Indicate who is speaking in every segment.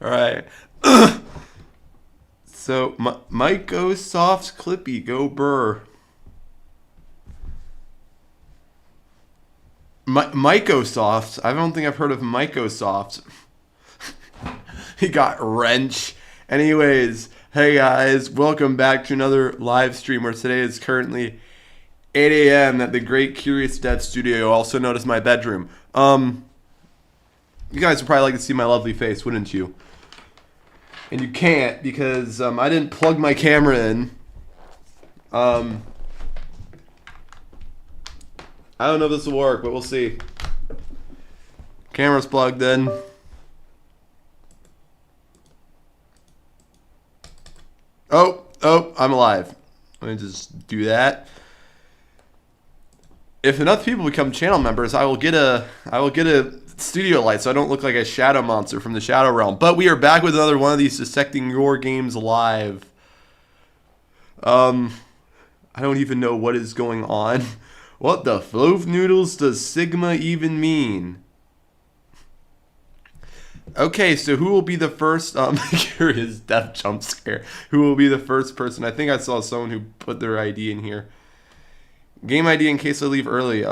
Speaker 1: Alright. So, Microsoft's Clippy, go burr. Microsoft? I don't think I've heard of Microsoft. He got wrench. Anyways, hey guys, welcome back to another live stream where today is currently 8 a.m. at the Great Curious Dev Studio, also known as my bedroom. You guys would probably like to see my lovely face, wouldn't you? And you can't because I didn't plug my camera in. I don't know if this will work, but we'll see. Camera's plugged in. Oh, I'm alive. Let me just do that. If enough people become channel members, I will get a studio light so I don't look like a shadow monster from the Shadow Realm. But we are back with another one of these Dissecting Your Games live. I don't even know what is going on. What the floaf noodles does Sigma even mean? Okay, so who will be the first, curious death jump scare. Who will be the first person? I think I saw someone who put their ID in here. Game ID in case I leave early.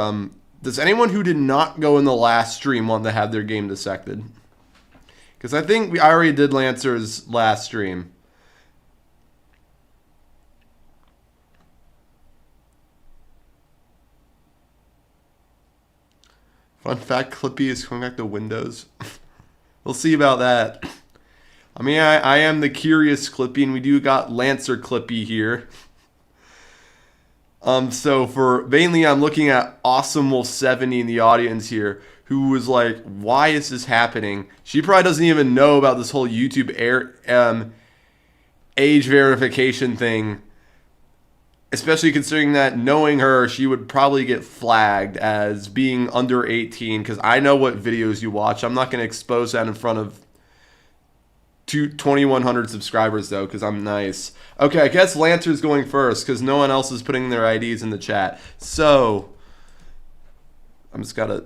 Speaker 1: Does anyone who did not go in the last stream want to have their game dissected? Because I think I already did Lancer's last stream. Fun fact, Clippy is coming back to Windows. We'll see about that. I mean, I am the curious Clippy, and we do got Lancer Clippy here. So for mainly, I'm looking at Awesome Wolf 70 in the audience here, who was like, "Why is this happening?" She probably doesn't even know about this whole YouTube age verification thing. Especially considering that, knowing her, she would probably get flagged as being under 18, because I know what videos you watch. I'm not going to expose that in front of 2,100 subscribers, though, because I'm nice. Okay, I guess Lancer's going first, because no one else is putting their IDs in the chat. So, I'm just got to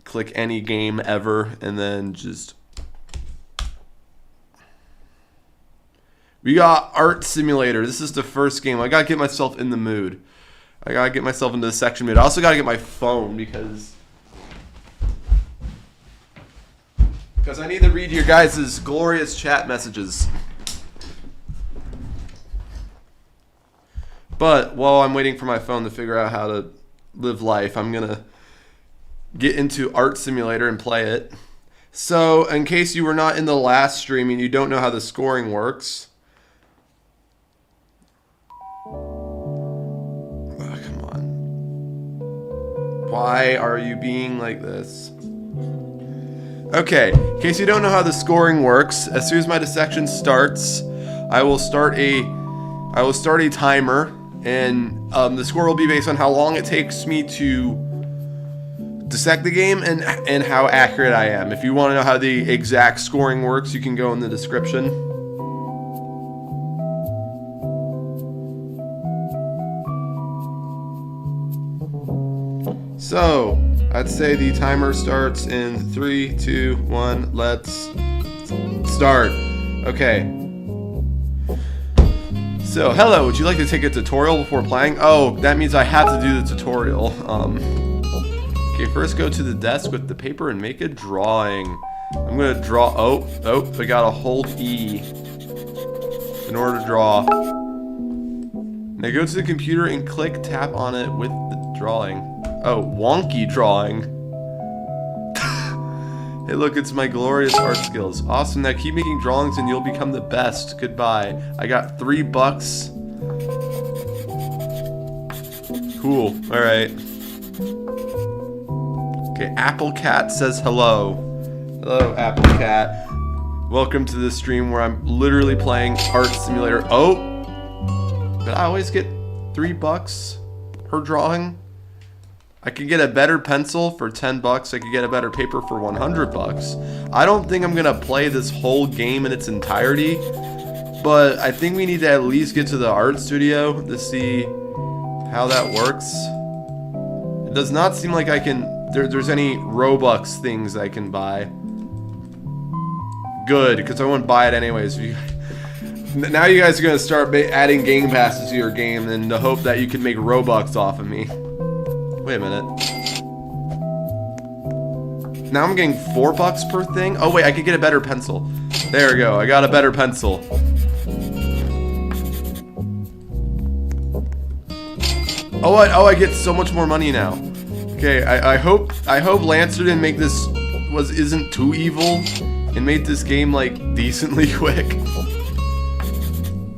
Speaker 1: click any game ever, and then just... We got Art Simulator. This is the first game. I gotta get myself in the mood. I gotta get myself into the section mood. I also gotta get my phone because I need to read your guys' glorious chat messages. But while I'm waiting for my phone to figure out how to live life, I'm gonna get into Art Simulator and play it. So, in case you were not in the last stream and you don't know how the scoring works, why are you being like this? Okay, in case you don't know how the scoring works, as soon as my dissection starts, I will start a timer, and the score will be based on how long it takes me to dissect the game and how accurate I am. If you want to know how the exact scoring works, you can go in the description. So, I'd say the timer starts in 3, 2, 1, let's start. Okay. So, hello, would you like to take a tutorial before playing? Oh, that means I have to do the tutorial. Okay, first go to the desk with the paper and make a drawing. I'm gonna draw, oh, I gotta hold E in order to draw. Now go to the computer and tap on it with the drawing. Oh, wonky drawing. Hey, look, it's my glorious art skills. Awesome. Now keep making drawings and you'll become the best. Goodbye. I got $3. Cool. All right. Okay, Apple Cat says hello. Hello, Apple Cat. Welcome to the stream where I'm literally playing Art Simulator. Oh! Did I always get $3 per drawing? I could get a better pencil for $10. I could get a better paper for $100. I don't think I'm gonna play this whole game in its entirety, but I think we need to at least get to the art studio to see how that works. It does not seem like I can. There's any Robux things I can buy. Good, because I wouldn't buy it anyways. Now you guys are going to start adding game passes to your game in the hope that you can make Robux off of me. Wait a minute. Now I'm getting $4 per thing? Oh wait, I could get a better pencil. There we go, I got a better pencil. Oh, I get so much more money now. Okay, I hope Lancer didn't make this isn't too evil and made this game like decently quick.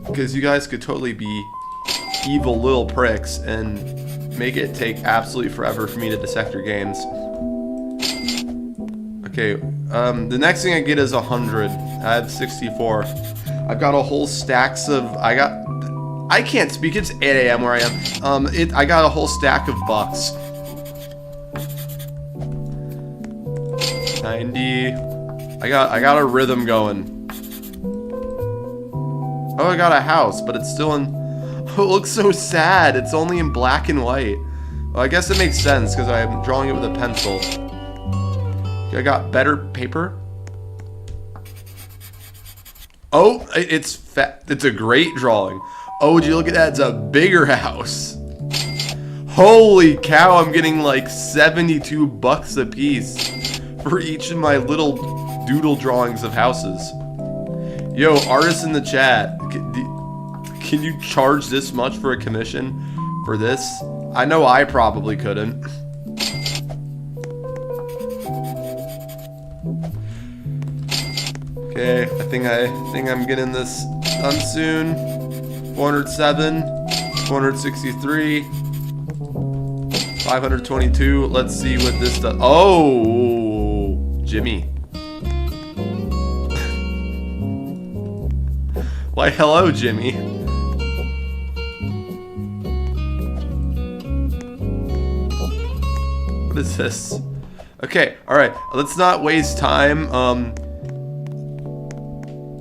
Speaker 1: Because you guys could totally be evil little pricks and make it take absolutely forever for me to dissect your games. Okay, the next thing I get is 100. I have 64. I've got a whole stacks of, I can't speak, it's 8 AM where I am. I got a whole stack of bucks. 90. I got a rhythm going. Oh, I got a house, but it's still in, oh, it looks so sad. It's only in black and white. Well, I guess it makes sense because I'm drawing it with a pencil. I got better paper. Oh, it's fat. It's a great drawing. Oh, would you look at that? It's a bigger house. Holy cow, I'm getting like $72 a piece for each of my little doodle drawings of houses. Yo, artists in the chat, can you charge this much for a commission for this? I know I probably couldn't. Okay, I think I'm getting this done soon. 407, 463, 522. Let's see what this does. Oh, Jimmy. Why, hello, Jimmy. What is this? Okay, alright, let's not waste time.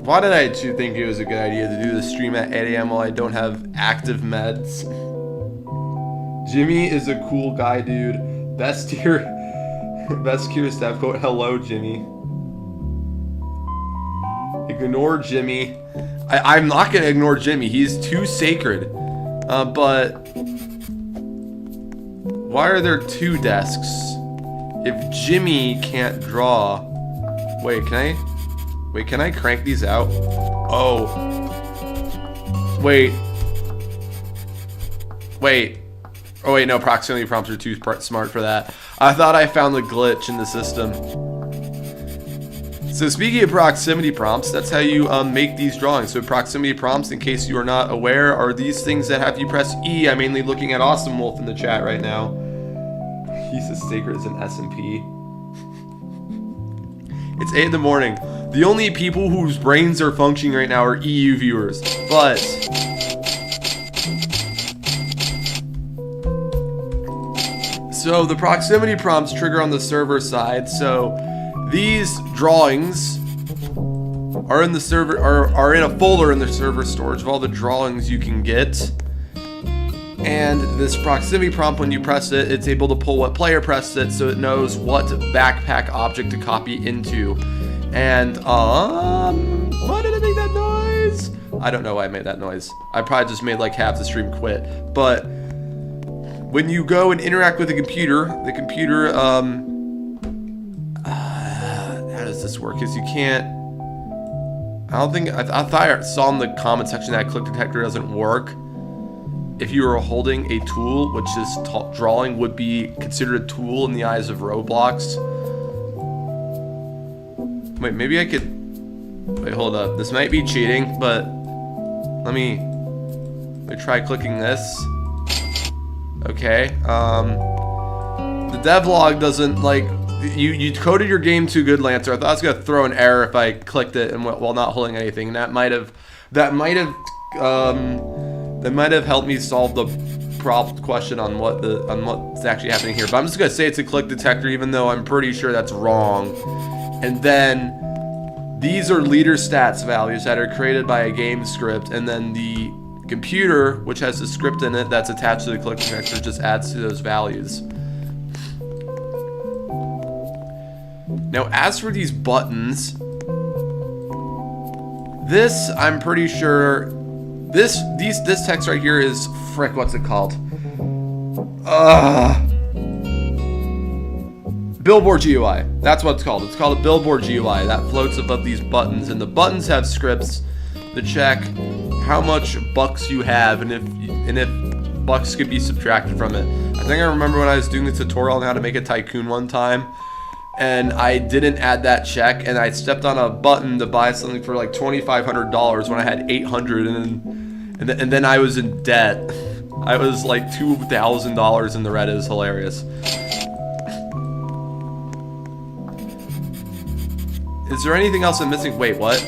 Speaker 1: Why did I think it was a good idea to do the stream at 8 AM while I don't have active meds? Jimmy is a cool guy, dude. Best tier staff quote, hello, Jimmy. Ignore Jimmy. I'm not gonna ignore Jimmy. He's too sacred. But why are there 2 desks? If Jimmy can't draw, wait, can I crank these out? Oh, wait. Oh wait, no, proximity prompts are too smart for that. I thought I found the glitch in the system. So speaking of proximity prompts, that's how you make these drawings. So proximity prompts, in case you are not aware, are these things that have you press E. I'm mainly looking at Awesome Wolf in the chat right now. He's as sacred as an SMP. It's 8 in the morning. The only people whose brains are functioning right now are EU viewers. But so the proximity prompts trigger on the server side. So these drawings are in the server are in a folder in the server storage of all the drawings you can get. And this proximity prompt, when you press it, it's able to pull what player pressed it, so it knows what backpack object to copy into. And why did I make that noise? I don't know why I made that noise. I probably just made like half the stream quit. But when you go and interact with the computer how does this work? Because you can't, I thought I saw in the comment section that click detector doesn't work. If you were holding a tool, which is drawing would be considered a tool in the eyes of Roblox. Wait, maybe I could, wait, hold up. This might be cheating, but let me try clicking this. Okay, the devlog doesn't, like, you coded your game too good, Lancer. I thought I was gonna throw an error if I clicked it and while not holding anything. And that might have helped me solve the question on what's actually happening here. But I'm just gonna say it's a click detector, even though I'm pretty sure that's wrong. And then these are leader stats values that are created by a game script, and then the computer, which has the script in it that's attached to the click detector, just adds to those values. Now, as for these buttons, This, I'm pretty sure, this text right here is, frick, what's it called? Billboard GUI. That's what it's called. It's called a billboard GUI that floats above these buttons, and the buttons have scripts to check how much bucks you have, and if bucks could be subtracted from it. I think I remember when I was doing the tutorial on how to make a tycoon one time, and I didn't add that check, and I stepped on a button to buy something for like $2,500 when I had $800, and then I was in debt. I was like $2,000 in the red. It was hilarious. Is there anything else I'm missing? Wait, what?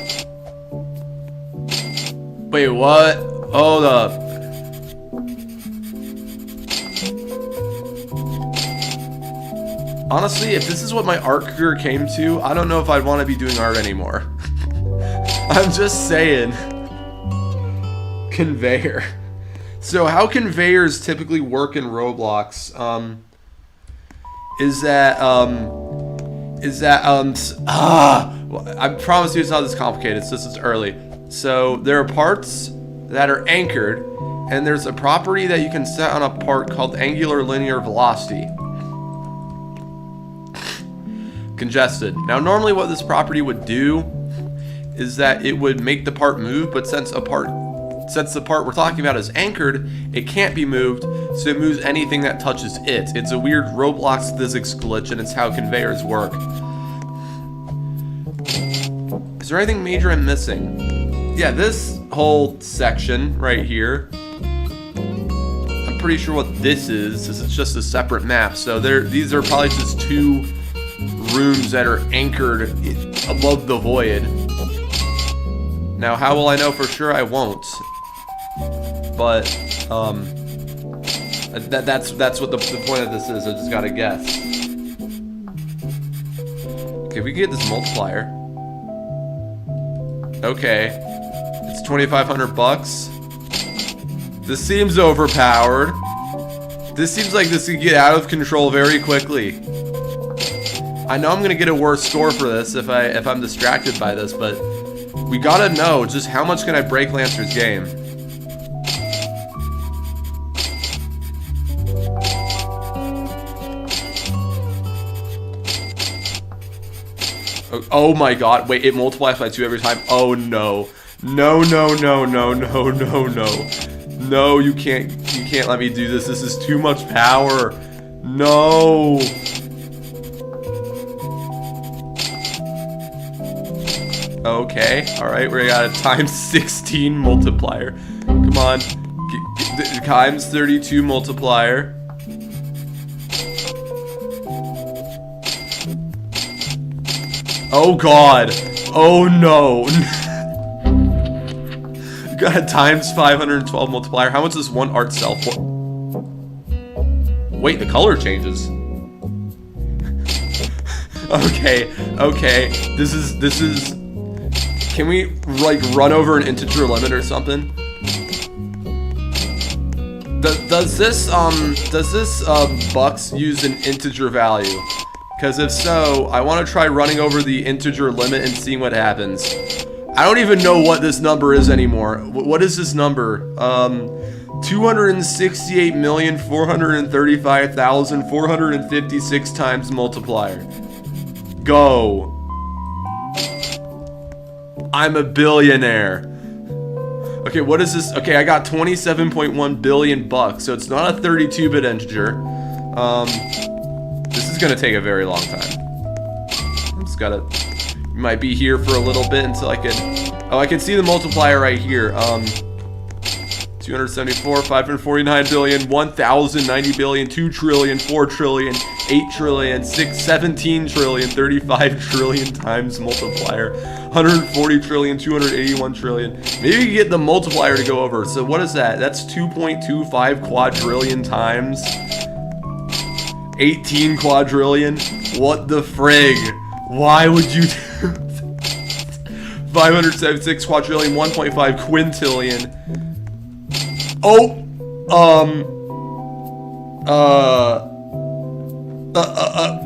Speaker 1: Wait, what? Hold up. Honestly, if this is what my art career came to, I don't know if I'd want to be doing art anymore. I'm just saying. Conveyor. So how conveyors typically work in Roblox I promise you it's not this complicated, so this is early. So there are parts that are anchored, and there's a property that you can set on a part called angular linear velocity. Congested. Now normally what this property would do is that it would make the part move, but since the part we're talking about is anchored, it can't be moved, so it moves anything that touches it. It's a weird Roblox physics glitch, and it's how conveyors work. Is there anything major I'm missing? Yeah, this whole section right here, I'm pretty sure what this is it's just a separate map. So these are probably just two rooms that are anchored above the void. Now, how will I know for sure? I won't. But that's what the point of this is. I just gotta guess. Okay, we can get this multiplier. Okay, it's 2,500 bucks. This seems overpowered. This seems like this could get out of control very quickly. I know I'm gonna get a worse score for this if I'm distracted by this, but we gotta know just how much can I break Lancer's game. Oh my god, wait, it multiplies by 2 every time. Oh no. No, no, no, no, no, no, no. No, you can't let me do this. This is too much power. No. Okay, alright, we got a times 16 multiplier. Come on. Times 32 multiplier. Oh god. Oh no. Got a times 512 multiplier. How much does one art sell for? Wait, the color changes. Okay. This is can we like run over an integer limit or something? Does this bucks use an integer value? Because if so, I want to try running over the integer limit and seeing what happens. I don't even know what this number is anymore. What is this number? 268,435,456 times multiplier. Go. I'm a billionaire. Okay, what is this? Okay, I got 27.1 billion bucks, so it's not a 32-bit integer. This is gonna take a very long time. I'm just gotta, might be here for a little bit until I can, oh, I can see the multiplier right here. 274, 549 billion, 1,090 billion, 2 trillion, 4 trillion, 8 trillion, 17 trillion, 35 trillion times multiplier, 140 trillion, 281 trillion. Maybe we can get the multiplier to go over. So what is that? That's 2.25 quadrillion times 18 quadrillion. What the frig? Why would you do 576 quadrillion, 1.5 quintillion. Oh,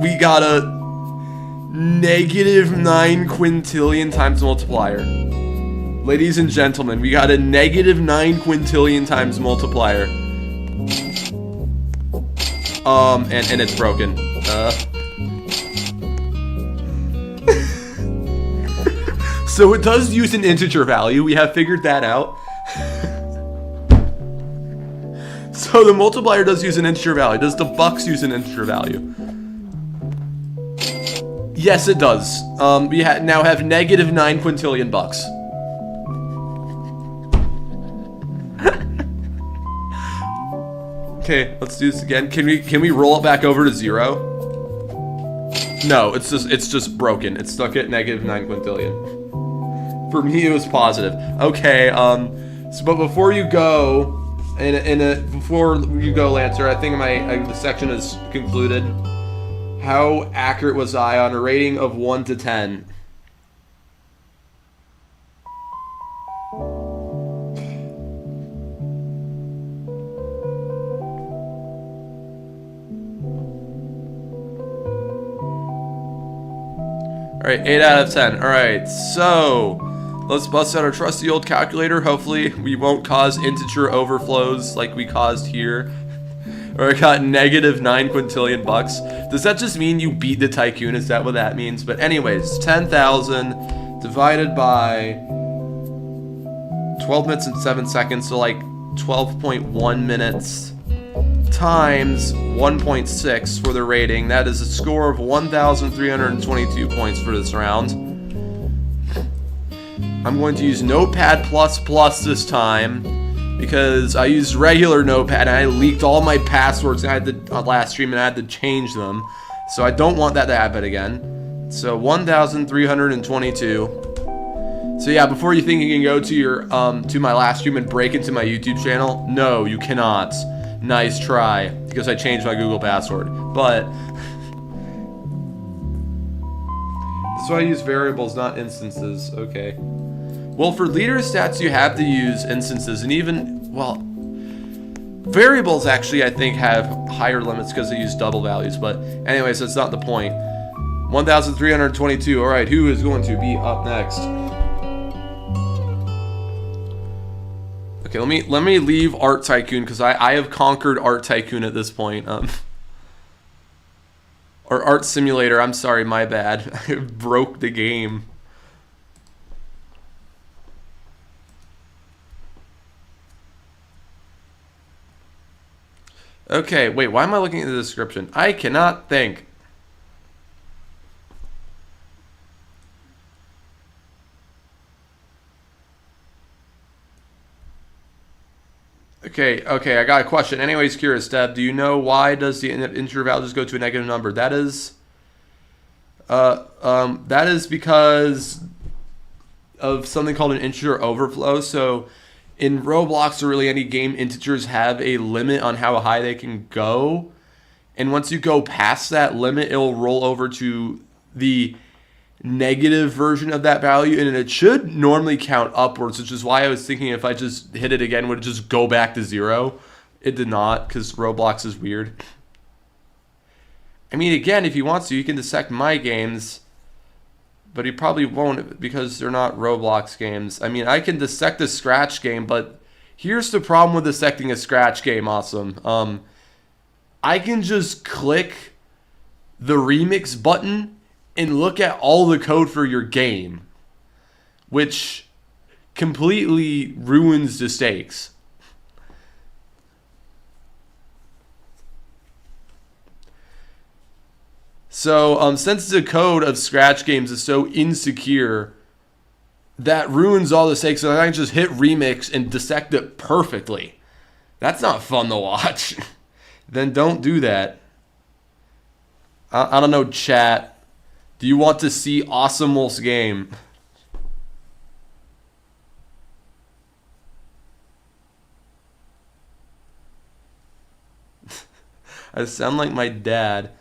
Speaker 1: we got a -9 quintillion times multiplier. Ladies and gentlemen, we got a negative 9 quintillion times multiplier. And it's broken. So it does use an integer value. We have figured that out. So the multiplier does use an integer value. Does the bucks use an integer value? Yes, it does. We now have negative 9 quintillion bucks. Okay, let's do this again. Can we roll it back over to 0? No, it's just broken. It's stuck at negative 9 quintillion. For me, it was positive. Okay, but before you go, before you go, Lancer, I think the section is concluded. How accurate was I on a rating of 1 to 10? Alright, 8 out of 10. Alright, so let's bust out our trusty old calculator. Hopefully we won't cause integer overflows like we caused here. Or I got negative 9 quintillion bucks. Does that just mean you beat the tycoon? Is that what that means? But anyways, 10,000 divided by 12 minutes and 7 seconds, so like 12.1 minutes times 1.6 for the rating. That is a score of 1,322 points for this round. I'm going to use Notepad++ this time because I used regular Notepad and I leaked all my passwords and I had to, last stream, and I had to change them. So I don't want that to happen again. So 1,322. So yeah, before you think you can go to your to my last stream and break into my YouTube channel, no, you cannot. Nice try, because I changed my Google password. But that's why I use variables, not instances. Okay. Well, for leader stats, you have to use instances, and even, well, variables actually, I think, have higher limits because they use double values. But anyways, that's not the point. 1,322. All right, who is going to be up next? Okay, let me leave Art Tycoon because I have conquered Art Tycoon at this point. Or Art Simulator. I'm sorry, my bad. I broke the game. Okay, wait, why am I looking at the description? I cannot think. Okay, I got a question. Anyways, curious, Deb, do you know why does the integer value just go to a negative number? That is because of something called an integer overflow. So in Roblox or really any game, integers have a limit on how high they can go. And once you go past that limit, it'll roll over to the negative version of that value, and it should normally count upwards, which is why I was thinking if I just hit it again, would it just go back to 0? It did not, because Roblox is weird. I mean, again, if you want to, you can dissect my games, but you probably won't because they're not Roblox games. I mean, I can dissect a Scratch game, but here's the problem with dissecting a Scratch game, Awesome. I can just click the remix button and look at all the code for your game, which completely ruins the stakes. So, since the code of Scratch games is so insecure, that ruins all the stakes, so I can just hit remix and dissect it perfectly. That's not fun to watch. Then don't do that. I don't know, chat. Do you want to see Awesome Wolf's game? I sound like my dad.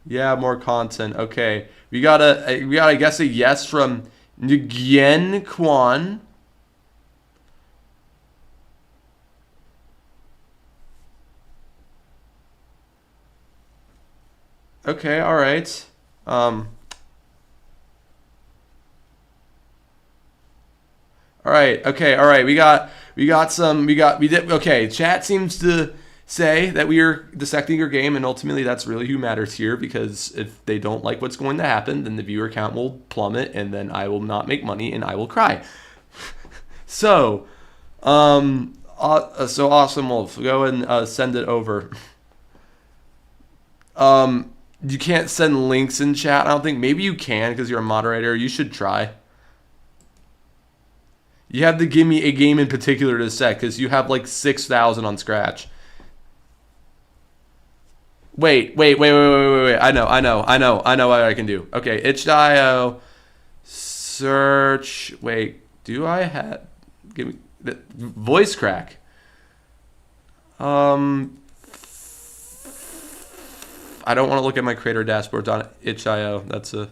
Speaker 1: Yeah, more content. Okay. We got I guess a yes from Nguyen Kwan. Okay, all right. All right. Okay. All right. We did. Okay. Chat seems to say that we are dissecting your game, and ultimately that's really who matters here, because if they don't like what's going to happen, then the viewer count will plummet, and then I will not make money, and I will cry. So, so Awesome Wolf, go and send it over. You can't send links in chat, I don't think. Maybe you can because you're a moderator. You should try. You have to give me a game in particular to set because you have like 6,000 on Scratch. Wait. I know what I can do. Okay, itch.io. Search. Wait, do I have... Give me... Voice crack. I don't want to look at my creator dashboard on itch.io. That's a...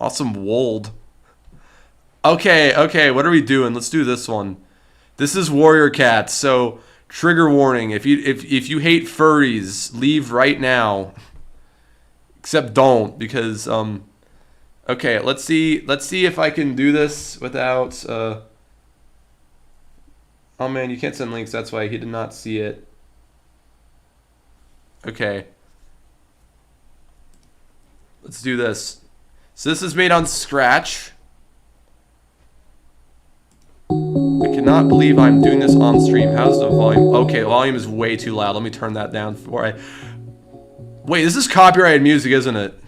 Speaker 1: Awesome Wold. Okay, what are we doing? Let's do this one. This is Warrior Cats, so trigger warning. If you hate furries, leave right now. Except don't, because okay, let's see if I can do this without oh man, you can't send links, that's why he did not see it. Okay. Let's do this. So this is made on Scratch. I cannot believe I'm doing this on stream. How's the volume? Okay, volume is way too loud. Let me turn that down before I... Wait, this is copyrighted music, isn't it?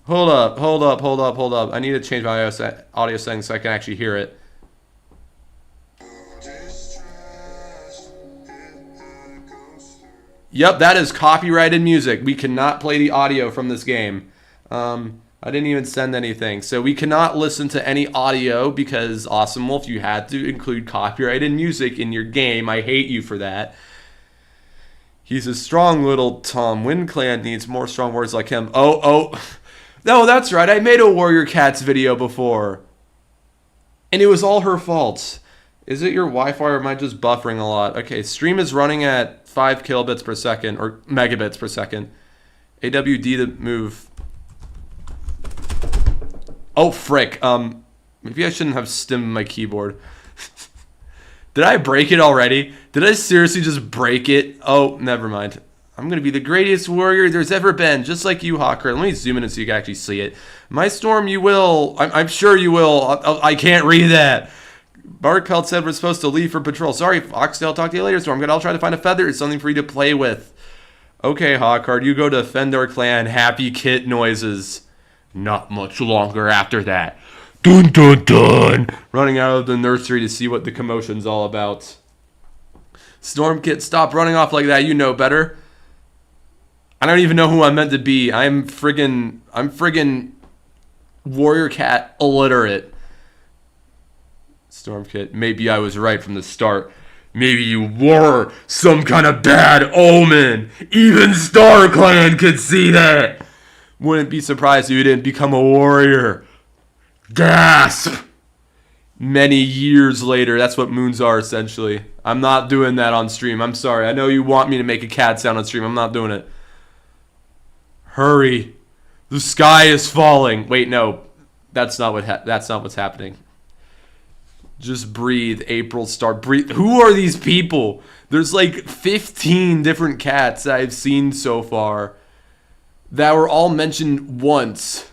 Speaker 1: Hold up. I need to change my audio settings so I can actually hear it. Yep, that is copyrighted music. We cannot play the audio from this game. I didn't even send anything. So we cannot listen to any audio because, Awesome Wolf, you had to include copyrighted music in your game. I hate you for that. He's a strong little Tom. Wind Clan needs more strong words like him. Oh. No, that's right. I made a Warrior Cats video before. And it was all her fault. Is it your Wi-Fi or am I just buffering a lot? Okay, stream is running at 5 kilobits per second, or megabits per second. AWD to move. Oh, frick. Maybe I shouldn't have stemmed my keyboard. Did I break it already? Did I seriously just break it? Oh, never mind. I'm going to be the greatest warrior there's ever been, just like you, Hawker. Let me zoom in so you can actually see it. My Storm, you will. I'm sure you will. I can't read that. Barkpelt said we're supposed to leave for patrol. Sorry, Foxtail. Talk to you later, Storm. I'll try to find a feather. It's something for you to play with. Okay, Hawkard, you go defend our clan. Happy kit noises. Not much longer after that. Dun dun dun! Running out of the nursery to see what the commotion's all about. Stormkit, stop running off like that. You know better. I don't even know who I'm meant to be. I'm friggin' Warrior Cat illiterate. Stormkit, maybe I was right from the start. Maybe you were some kind of bad omen. Even Star Clan could see that. Wouldn't be surprised if you didn't become a warrior. Gasp! Many years later. That's what moons are, essentially. I'm not doing that on stream. I'm sorry. I know you want me to make a cat sound on stream. I'm not doing it. Hurry. The sky is falling. Wait, no. That's not what's happening. Just breathe, April Star. Breathe. Who are these people? There's like 15 different cats that I've seen so far that were all mentioned once.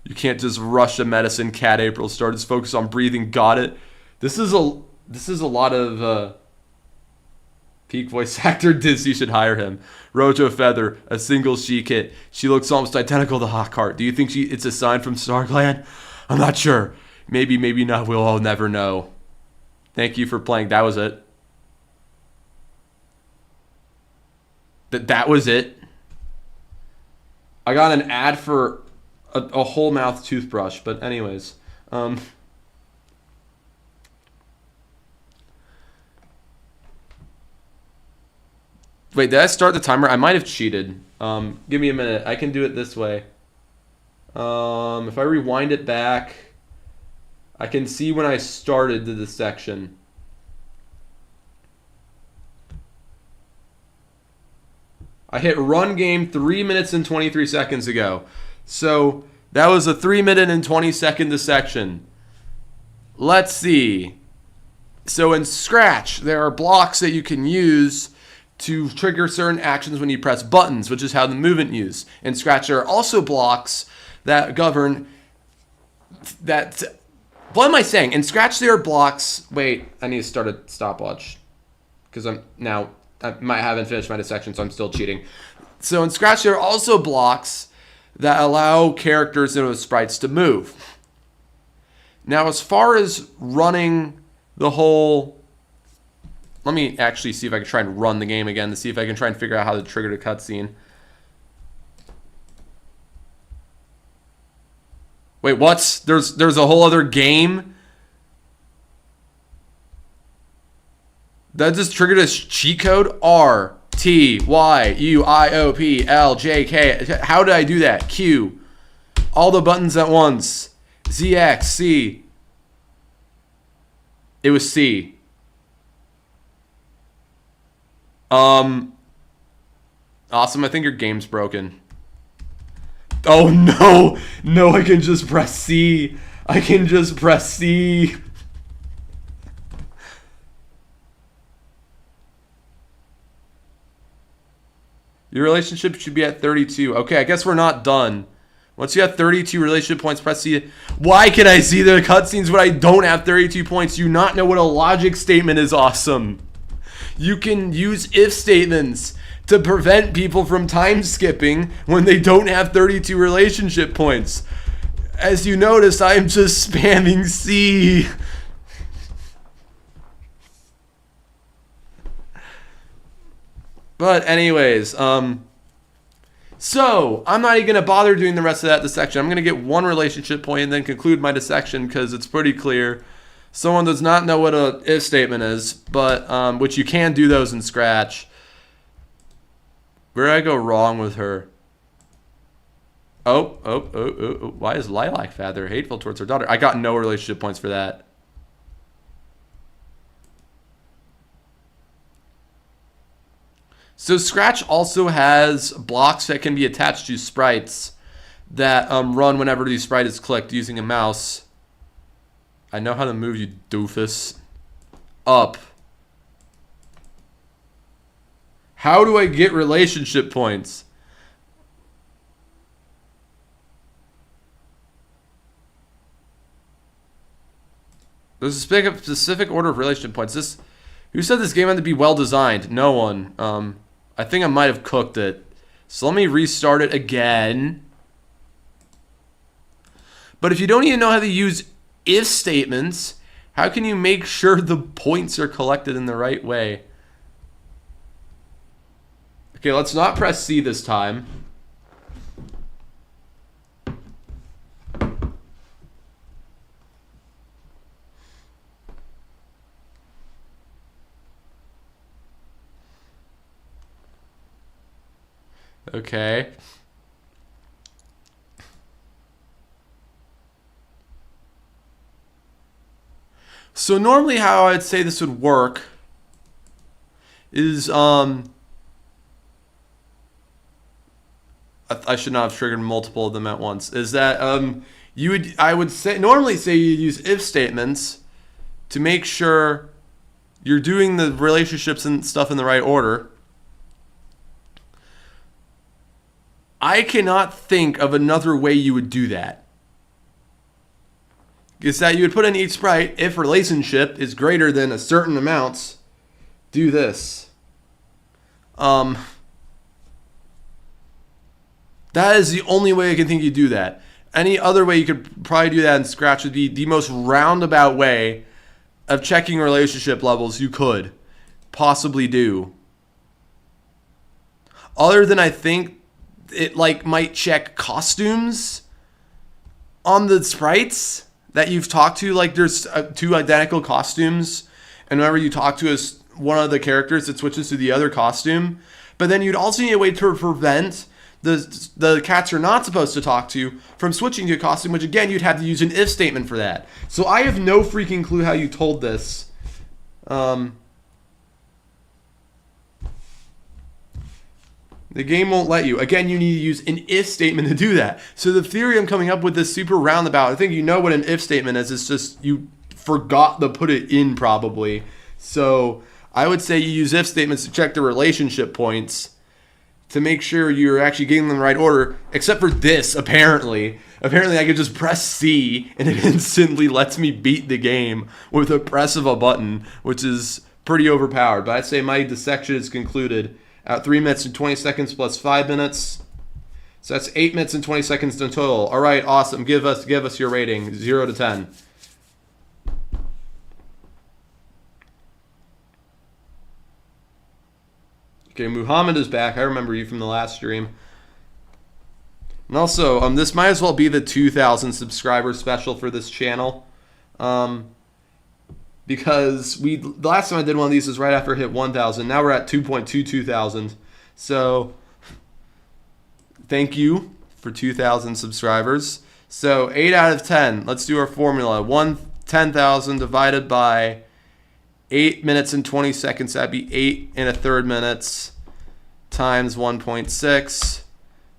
Speaker 1: You can't just rush a medicine, cat April Star. Just focus on breathing. Got it. This is a lot of peak voice actor. You should hire him. Rojo Feather, a single she kit. She looks almost identical to Hawkheart. Do you think it's a sign from Star Clan? I'm not sure. Maybe, maybe not. We'll all never know. Thank you for playing. That was it. That was it. I got an ad for a whole mouth toothbrush, but anyways. Wait, did I start the timer? I might have cheated. Give me a minute. I can do it this way. If I rewind it back, I can see when I started the dissection. I hit run game 3 minutes and 23 seconds ago. So that was a 3 minute and 20 second dissection. Let's see. So in Scratch, there are blocks that you can use to trigger certain actions when you press buttons, which is how the movement used. In Scratch, there are also blocks that govern that. What am I saying? In Scratch, there are blocks. Wait, I need to start a stopwatch because I haven't finished my dissection, so I'm still cheating. So in Scratch, there are also blocks that allow characters and sprites to move. Now, as far as running the whole, let me actually see if I can try and run the game again to see if I can try and figure out how to trigger the cutscene. Wait, what? There's a whole other game? That just triggered a cheat code? R, T, Y, U, I, O, P, L, J, K. How did I do that? Q. All the buttons at once. Z, X, C. It was C. Awesome. I think your game's broken. Oh no! No, I can just press C. I can just press C. Your relationship should be at 32. Okay, I guess we're not done. Once you have 32 relationship points, press C. Why can I see the cutscenes when I don't have 32 points? You not know what a logic statement is. Awesome. You can use if statements to prevent people from time skipping when they don't have 32 relationship points. As you notice, I am just spamming C. But anyways, so I'm not even going to bother doing the rest of that dissection. I'm going to get one relationship point and then conclude my dissection because it's pretty clear. Someone does not know what a if statement is, but which you can do those in Scratch. Where did I go wrong with her? Oh. Why is Lilac Feather hateful towards her daughter? I got no relationship points for that. So Scratch also has blocks that can be attached to sprites that run whenever the sprite is clicked using a mouse. I know how to move, you doofus. Up. How do I get relationship points? There's a specific order of relationship points. Who said this game had to be well designed? No one. I think I might have cooked it. So let me restart it again. But if you don't even know how to use if statements, how can you make sure the points are collected in the right way? Okay, let's not press C this time. Okay. So normally how I'd say this would work is I should not have triggered multiple of them at once. Is that I would normally say you use if statements to make sure you're doing the relationships and stuff in the right order. I cannot think of another way you would do that. Is that you would put in each sprite, if relationship is greater than a certain amount, do this. That is the only way I can think you do that. Any other way you could probably do that in Scratch would be the most roundabout way of checking relationship levels you could possibly do. Other than I think it might check costumes on the sprites that you've talked to. Like there's two identical costumes, and whenever you talk to one of the characters, it switches to the other costume. But then you'd also need a way to prevent the cats you're not supposed to talk to from switching to a costume, which again you'd have to use an if statement for that. So I have no freaking clue how you told this. The game won't let you. Again, you need to use an if statement to do that. So the theory I'm coming up with is super roundabout. I think you know what an if statement is. It's just you forgot to put it in probably. So I would say you use if statements to check the relationship points to make sure you're actually getting them in the right order, except for this, apparently. Apparently, I could just press C, and it instantly lets me beat the game with a press of a button, which is pretty overpowered. But I'd say my dissection is concluded at 3 minutes and 20 seconds plus 5 minutes. So that's 8 minutes and 20 seconds in total. All right, awesome. Give us your rating, 0 to 10. Okay, Muhammad is back. I remember you from the last stream. And also, this might as well be the 2,000 subscriber special for this channel. Because the last time I did one of these was right after I hit 1,000. Now we're at 2.22 thousand. So, thank you for 2,000 subscribers. So, 8 out of 10. Let's do our formula. 10,000 divided by 8 minutes and 20 seconds. That'd be 8 1/3 minutes times 1.6.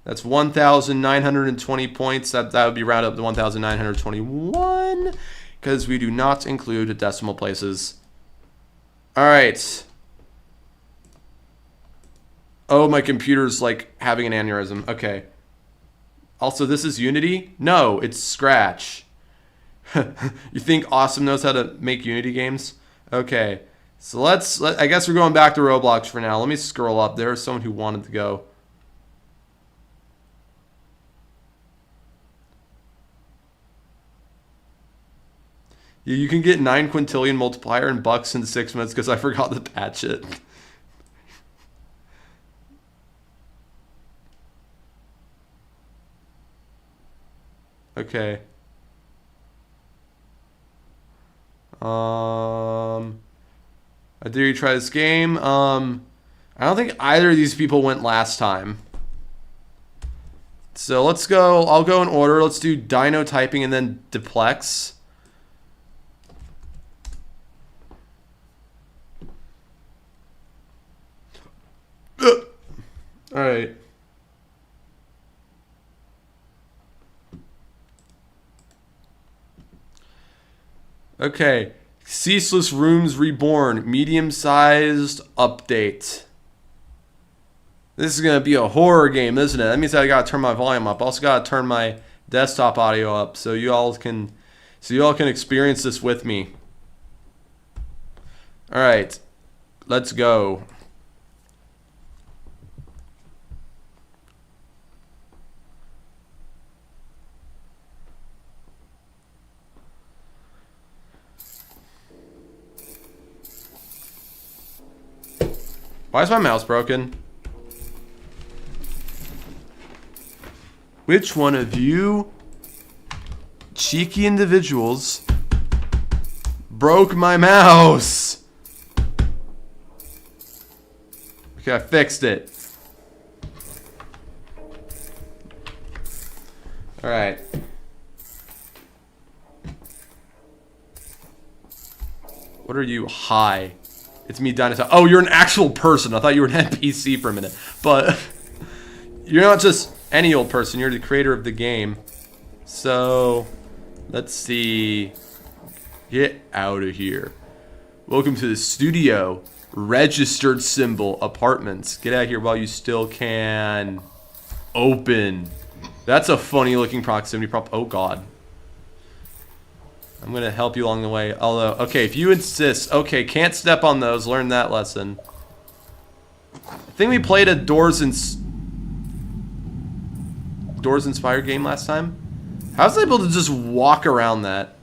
Speaker 1: That's 1,920 points. That would be rounded up to 1,921 because we do not include decimal places. All right. Oh, my computer's like having an aneurysm. Okay. Also, this is Unity? No, it's Scratch. You think Awesome knows how to make Unity games? Okay. So I guess we're going back to Roblox for now. Let me scroll up. There was someone who wanted to go. Yeah, you can get 9 quintillion multiplier in bucks in 6 minutes because I forgot to patch it. Okay. I dare you try this game. I don't think either of these people went last time. So let's go. I'll go in order. Let's do Dino typing and then Diplex. All right. Okay. Ceaseless Rooms Reborn. Medium-sized update. This is going to be a horror game, isn't it? That means I got to turn my volume up. Also got to turn my desktop audio up so you all can experience this with me. All right. Let's go. Why is my mouse broken? Which one of you cheeky individuals broke my mouse? Okay, I fixed it. All right. What are you? Hi. It's me, Dinosaur. Oh, you're an actual person. I thought you were an NPC for a minute. But you're not just any old person. You're the creator of the game. So, let's see. Get out of here. Welcome to the studio. Registered symbol. Apartments. Get out of here while you still can. Open. That's a funny looking proximity prop. Oh, God. I'm going to help you along the way. Although, okay, if you insist. Okay, can't step on those. Learn that lesson. I think we played a Doors Inspired game last time. How was I able to just walk around that?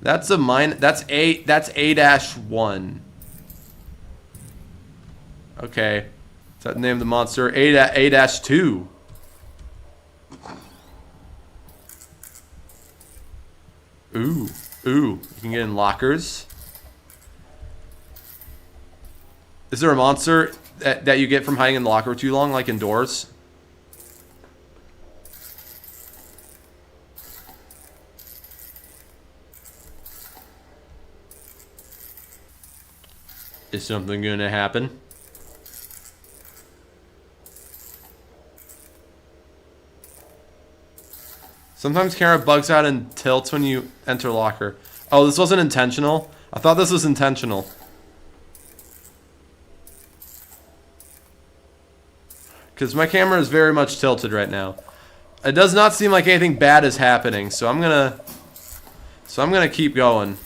Speaker 1: That's a mine. That's A-1. Okay. Is that the name of the monster? A-2. Ooh, you can get in lockers. Is there a monster that you get from hiding in the locker too long, like in Doors? Is something gonna happen? Sometimes camera bugs out and tilts when you enter locker. Oh, this wasn't intentional? I thought this was intentional. Because my camera is very much tilted right now. It does not seem like anything bad is happening, so I'm gonna keep going.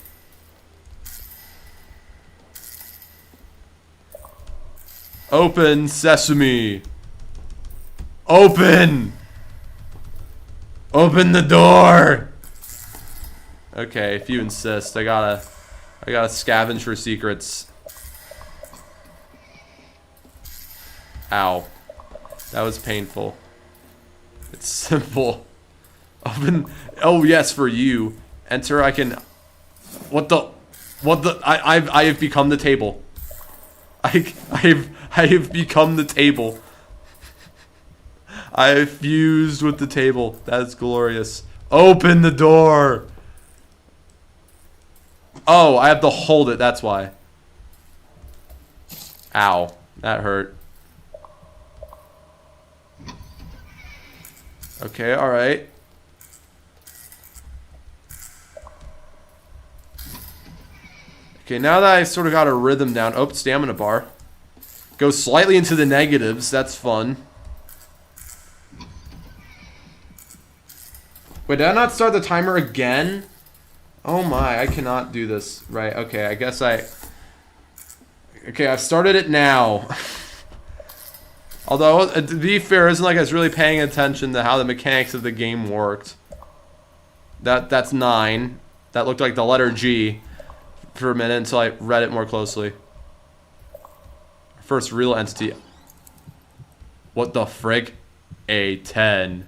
Speaker 1: Open sesame. Open! Open the door! Okay, if you insist, I gotta scavenge for secrets. Ow. That was painful. It's simple. Open. Oh yes, for you. Enter. I can. What the? I have become the table. I have become the table. I have fused with the table. That is glorious. Open the door. Oh, I have to hold it. That's why. Ow. That hurt. Okay, alright. Okay, now that I sort of got a rhythm down. Oh, stamina bar. Go slightly into the negatives. That's fun. Wait, did I not start the timer again? Oh my, I cannot do this. Right, okay, I guess I... Okay, I've started it now. Although, to be fair, it isn't like I was really paying attention to how the mechanics of the game worked. That's 9. That looked like the letter G for a minute until I read it more closely. First real entity. What the frick? A10.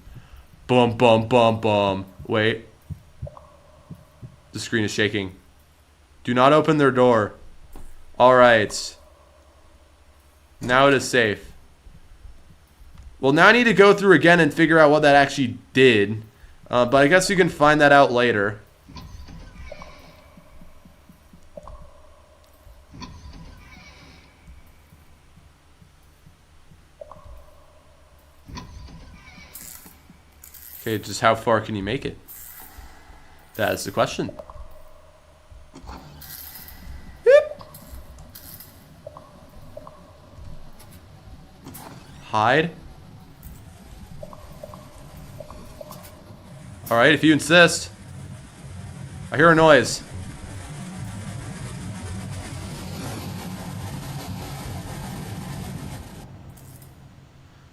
Speaker 1: Boom, boom, boom, boom. Wait. The screen is shaking. Do not open their door. Alright. Now it is safe. Well, now I need to go through again and figure out what that actually did. But I guess you can find that out later. Okay, just how far can you make it? That is the question. Beep. Hide. Alright, if you insist. I hear a noise.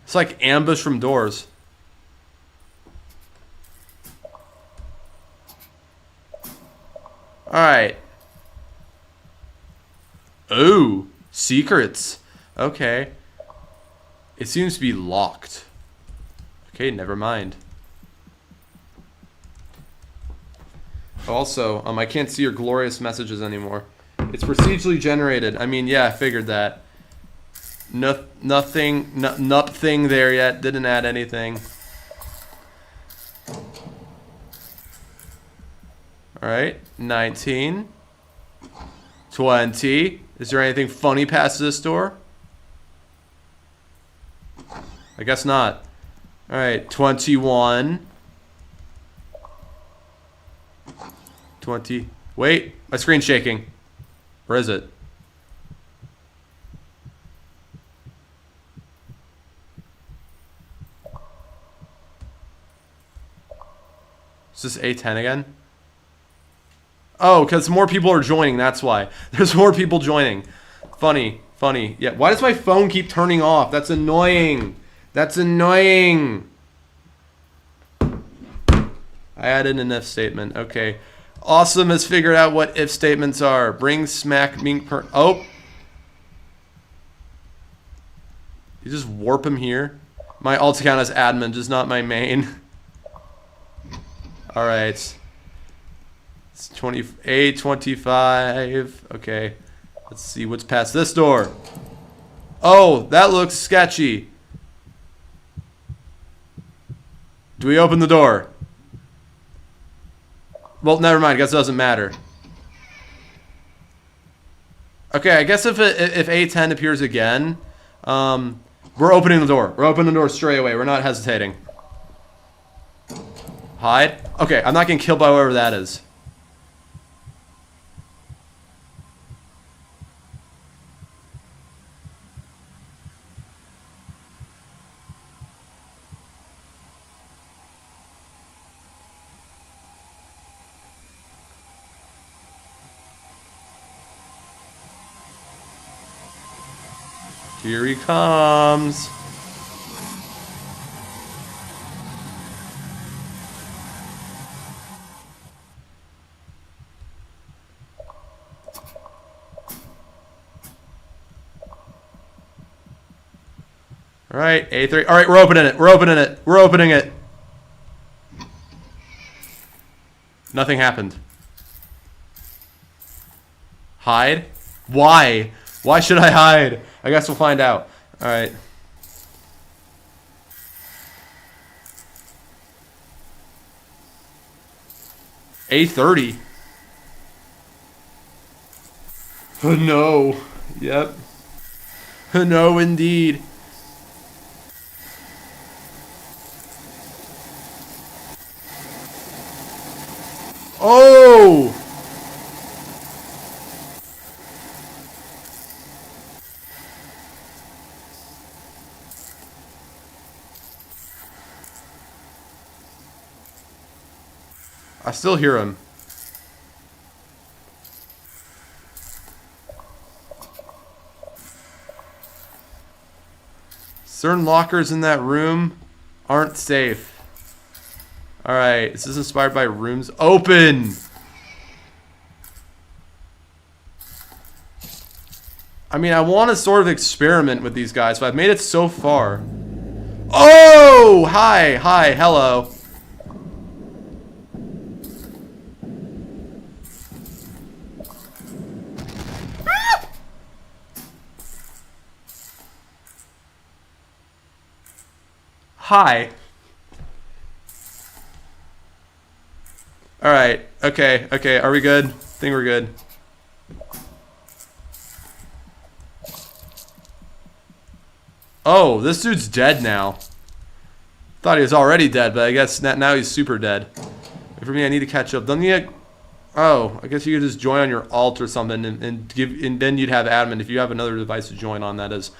Speaker 1: It's like ambush from doors. Alright. Ooh, secrets. Okay. It seems to be locked. Okay, never mind. Also, I can't see your glorious messages anymore. It's procedurally generated. I mean, yeah, I figured that. Nothing there yet. Didn't add anything. Alright, 19. 20. Is there anything funny past this door? I guess not. Alright, 21. 20. Wait, my screen's shaking. Where is it? Is this A10 again? Oh, because more people are joining, that's why. There's more people joining. Funny, funny. Yeah, why does my phone keep turning off? That's annoying. That's annoying. I added an if statement. Okay. Awesome has figured out what if statements are. Bring smack mink per... Oh. You just warp him here. My alt account is admin, just not my main. Alright. It's 28, 25. Okay. Let's see what's past this door. Oh, that looks sketchy. Do we open the door? Well, never mind. I guess it doesn't matter. Okay, I guess if A10 appears again, we're opening the door. We're opening the door straight away. We're not hesitating. Hide. Okay, I'm not getting killed by whoever that is. Here he comes. All right, A3. All right, we're opening it. We're opening it. We're opening it. Nothing happened. Hide? Why? Why should I hide? I guess we'll find out. All right. A30. Oh, no. Yep. No, indeed. Oh! I still hear him. Certain lockers in that room aren't safe. Alright, this is inspired by rooms. Open! I mean, I want to sort of experiment with these guys, but I've made it so far. Oh! Hi, hi, hello. Hi. Alright, okay, okay, are we good? I think we're good. Oh, this dude's dead now. Thought he was already dead, but I guess now he's super dead. For me, I need to catch up. Don't you? Oh, I guess you could just join on your alt or something, and then you'd have admin if you have another device to join on. That is.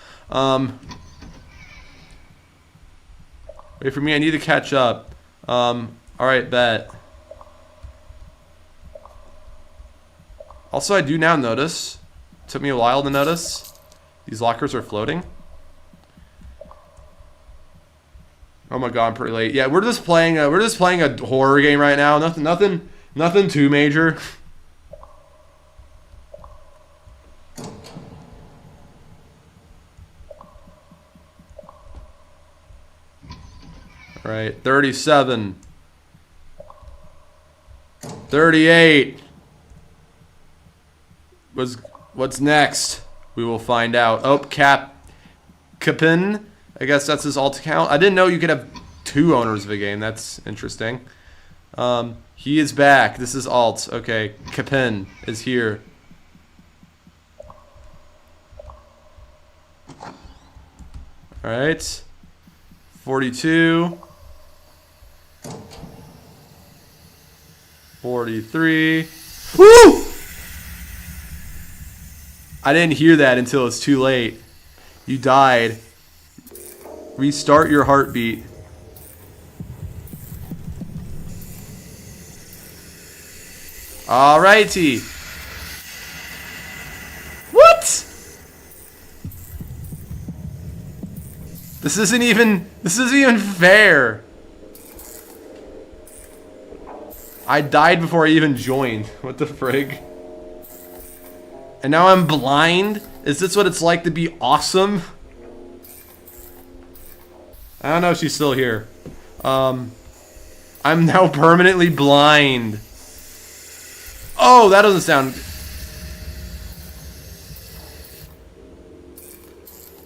Speaker 1: Wait for me. I need to catch up. All right, bet. Also, I do now notice. It took me a while to notice. These lockers are floating. Oh my god, I'm pretty late. Yeah, we're just playing a horror game right now. Nothing too major. All right, 37. 38. What's next? We will find out. Oh, Capin. I guess that's his alt account. I didn't know you could have two owners of a game. That's interesting. He is back. This is alt. Okay, Capin is here. All right. 42. 43. Woo! I didn't hear that until it's too late. You died. Restart your heartbeat. Alrighty. What? This isn't even fair. I died before I even joined. What the frig? And now I'm blind? Is this what it's like to be awesome? I don't know if she's still here. I'm now permanently blind. Oh, that doesn't sound...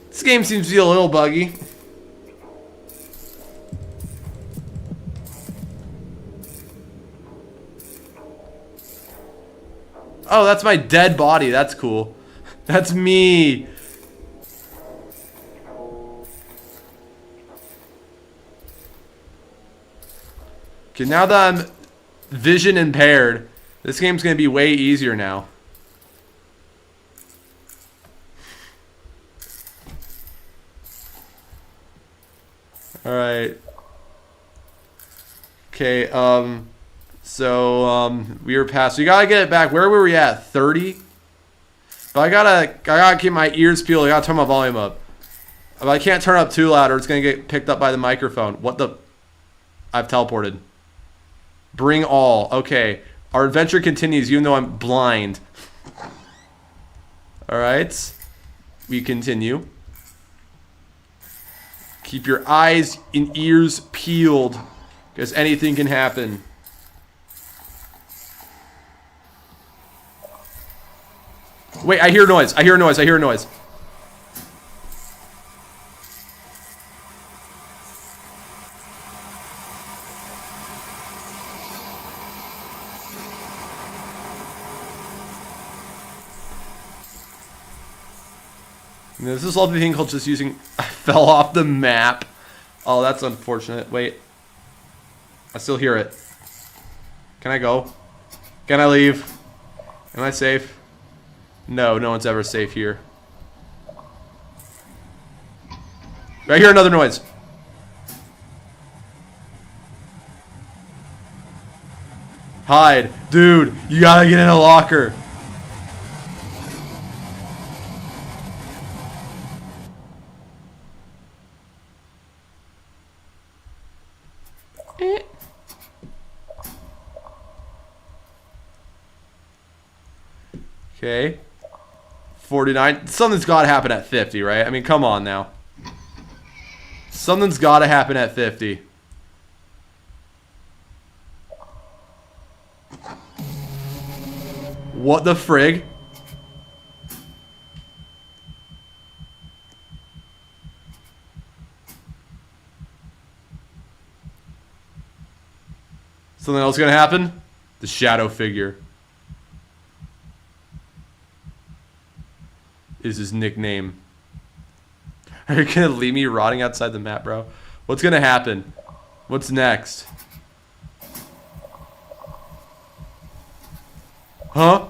Speaker 1: This game seems to be a little buggy. Oh, that's my dead body. That's cool. That's me. Okay, now that I'm vision impaired, this game's gonna be way easier now. Alright. Okay, so, we were past. We gotta get it back. Where were we at? 30? But I gotta keep my ears peeled. I gotta turn my volume up. But I can't turn it up too loud or it's gonna get picked up by the microphone. What the? I've teleported. Bring all. Okay. Our adventure continues even though I'm blind. Alright. We continue. Keep your eyes and ears peeled. Because anything can happen. Wait, I hear noise. I hear noise. I hear noise. There's this lovely thing called just using... I fell off the map. Oh, that's unfortunate. Wait. I still hear it. Can I go? Can I leave? Am I safe? No, no one's ever safe here. I hear another noise. Hide. Dude, you gotta get in a locker. Okay. 49. Something's got to happen at 50, right? I mean, come on now. Something's got to happen at 50. What the frig? Something else gonna happen? The shadow figure is his nickname. Are you gonna leave me rotting outside the map, bro? What's gonna happen? What's next? Huh?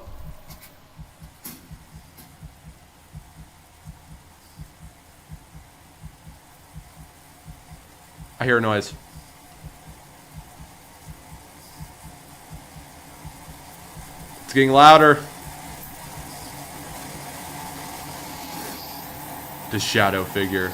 Speaker 1: I hear a noise. It's getting louder. The shadow figure.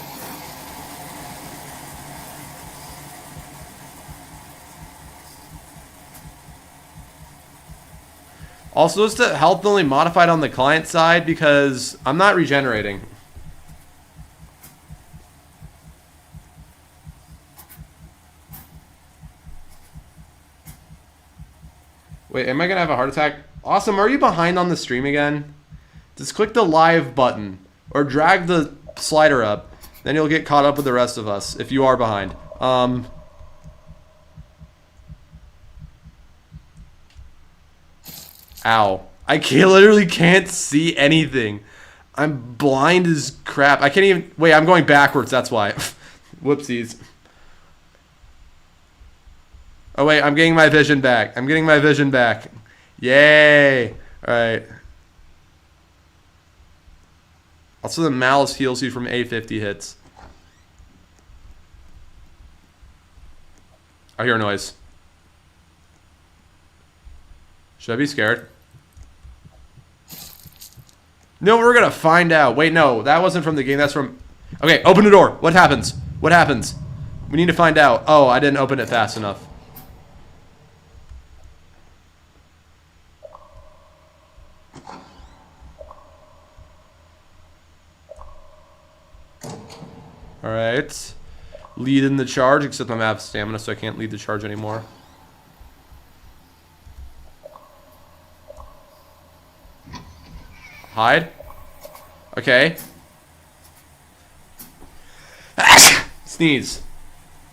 Speaker 1: Also, is the health only modified on the client side? Because I'm not regenerating. Wait, am I gonna have a heart attack? Awesome, are you behind on the stream again? Just click the live button. Or drag the slider up. Then you'll get caught up with the rest of us, if you are behind. Ow. Literally can't see anything. I'm blind as crap. I can't even... Wait, I'm going backwards, that's why. Whoopsies. Oh wait, I'm getting my vision back. I'm getting my vision back. Yay! Alright. Also, the malice heals you from A50 hits. I hear a noise. Should I be scared? No, we're gonna find out. Wait, no, that wasn't from the game. That's from... Okay, open the door. What happens? What happens? We need to find out. Oh, I didn't open it fast enough. Alright. Lead in the charge, except I'm out of stamina, so I can't lead the charge anymore. Hide. Okay. Sneeze.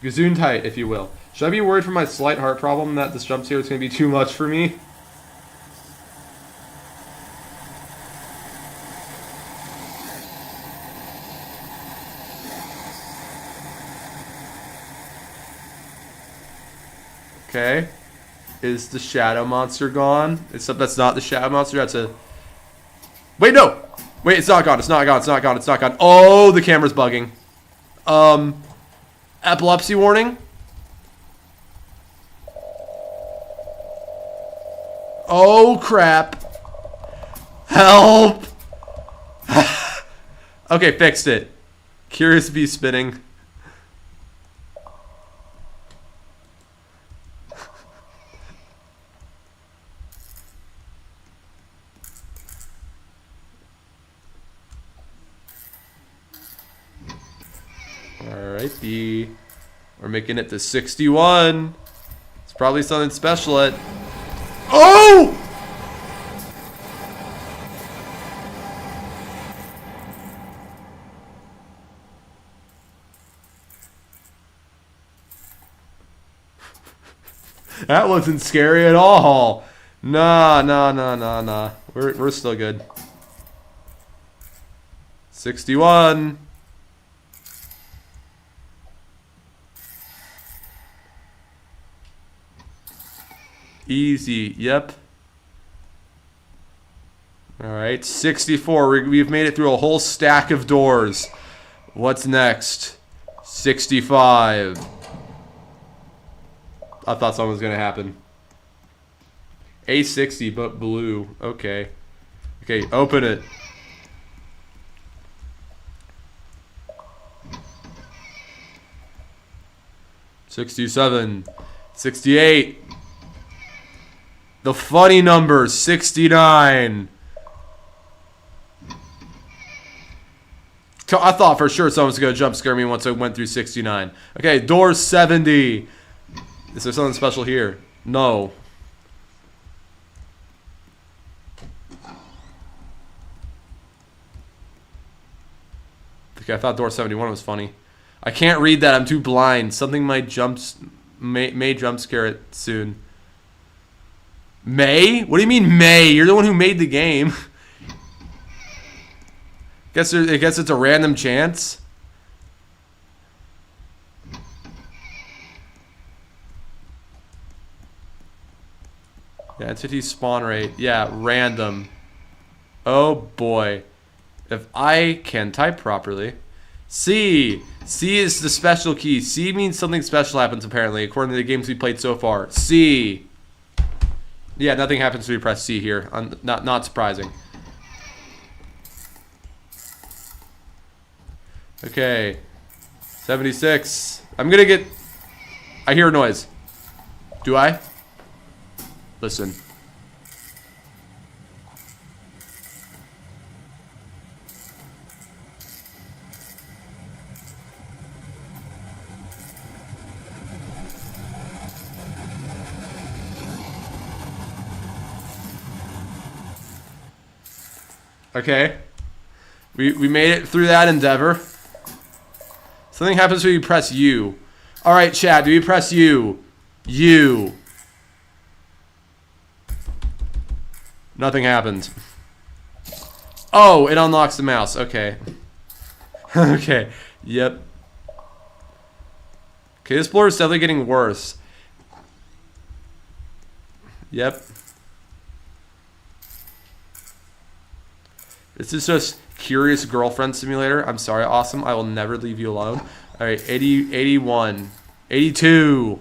Speaker 1: Gesundheit, if you will. Should I be worried for my slight heart problem that this jump scare is going to be too much for me? Okay. Is the shadow monster gone? Except that's not the shadow monster. That's a... Wait, no! Wait, it's not gone. It's not gone. It's not gone. It's not gone. Oh, the camera's bugging. Epilepsy warning? Oh, crap. Help! Okay, fixed it. Curious Bee spinning. Alright, B. We're making it to 61. It's probably something special at... Oh! That wasn't scary at all. Nah. We're still good. 61. Easy. Yep. Alright, 64. We've made it through a whole stack of doors. What's next? 65. I thought something was going to happen. A60, but blue. Okay. Okay, open it. $67. $68. The funny number, 69. I thought for sure someone was going to jump scare me once I went through 69. Okay, door 70. Is there something special here? No. Okay, I thought door 71 was funny. I can't read that. I'm too blind. Something might may jump scare it soon. May? What do you mean May? You're the one who made the game. I guess it's a random chance. Yeah, entity spawn rate. Yeah, random. Oh boy. If I can type properly. C. C is the special key. C means something special happens apparently, according to the games we played so far. C. Yeah, nothing happens when we press C here. Not surprising. Okay. 76. I'm gonna get... I hear a noise. Do I? Listen. Okay. We made it through that endeavor. Something happens when you press U. Alright, chat, do we press U? U. Nothing happened. Oh, it unlocks the mouse. Okay. Okay. Yep. Okay, this blur is definitely getting worse. Yep. This is just Curious Girlfriend Simulator. I'm sorry, Awesome. I will never leave you alone. Alright, 80, 81. 82.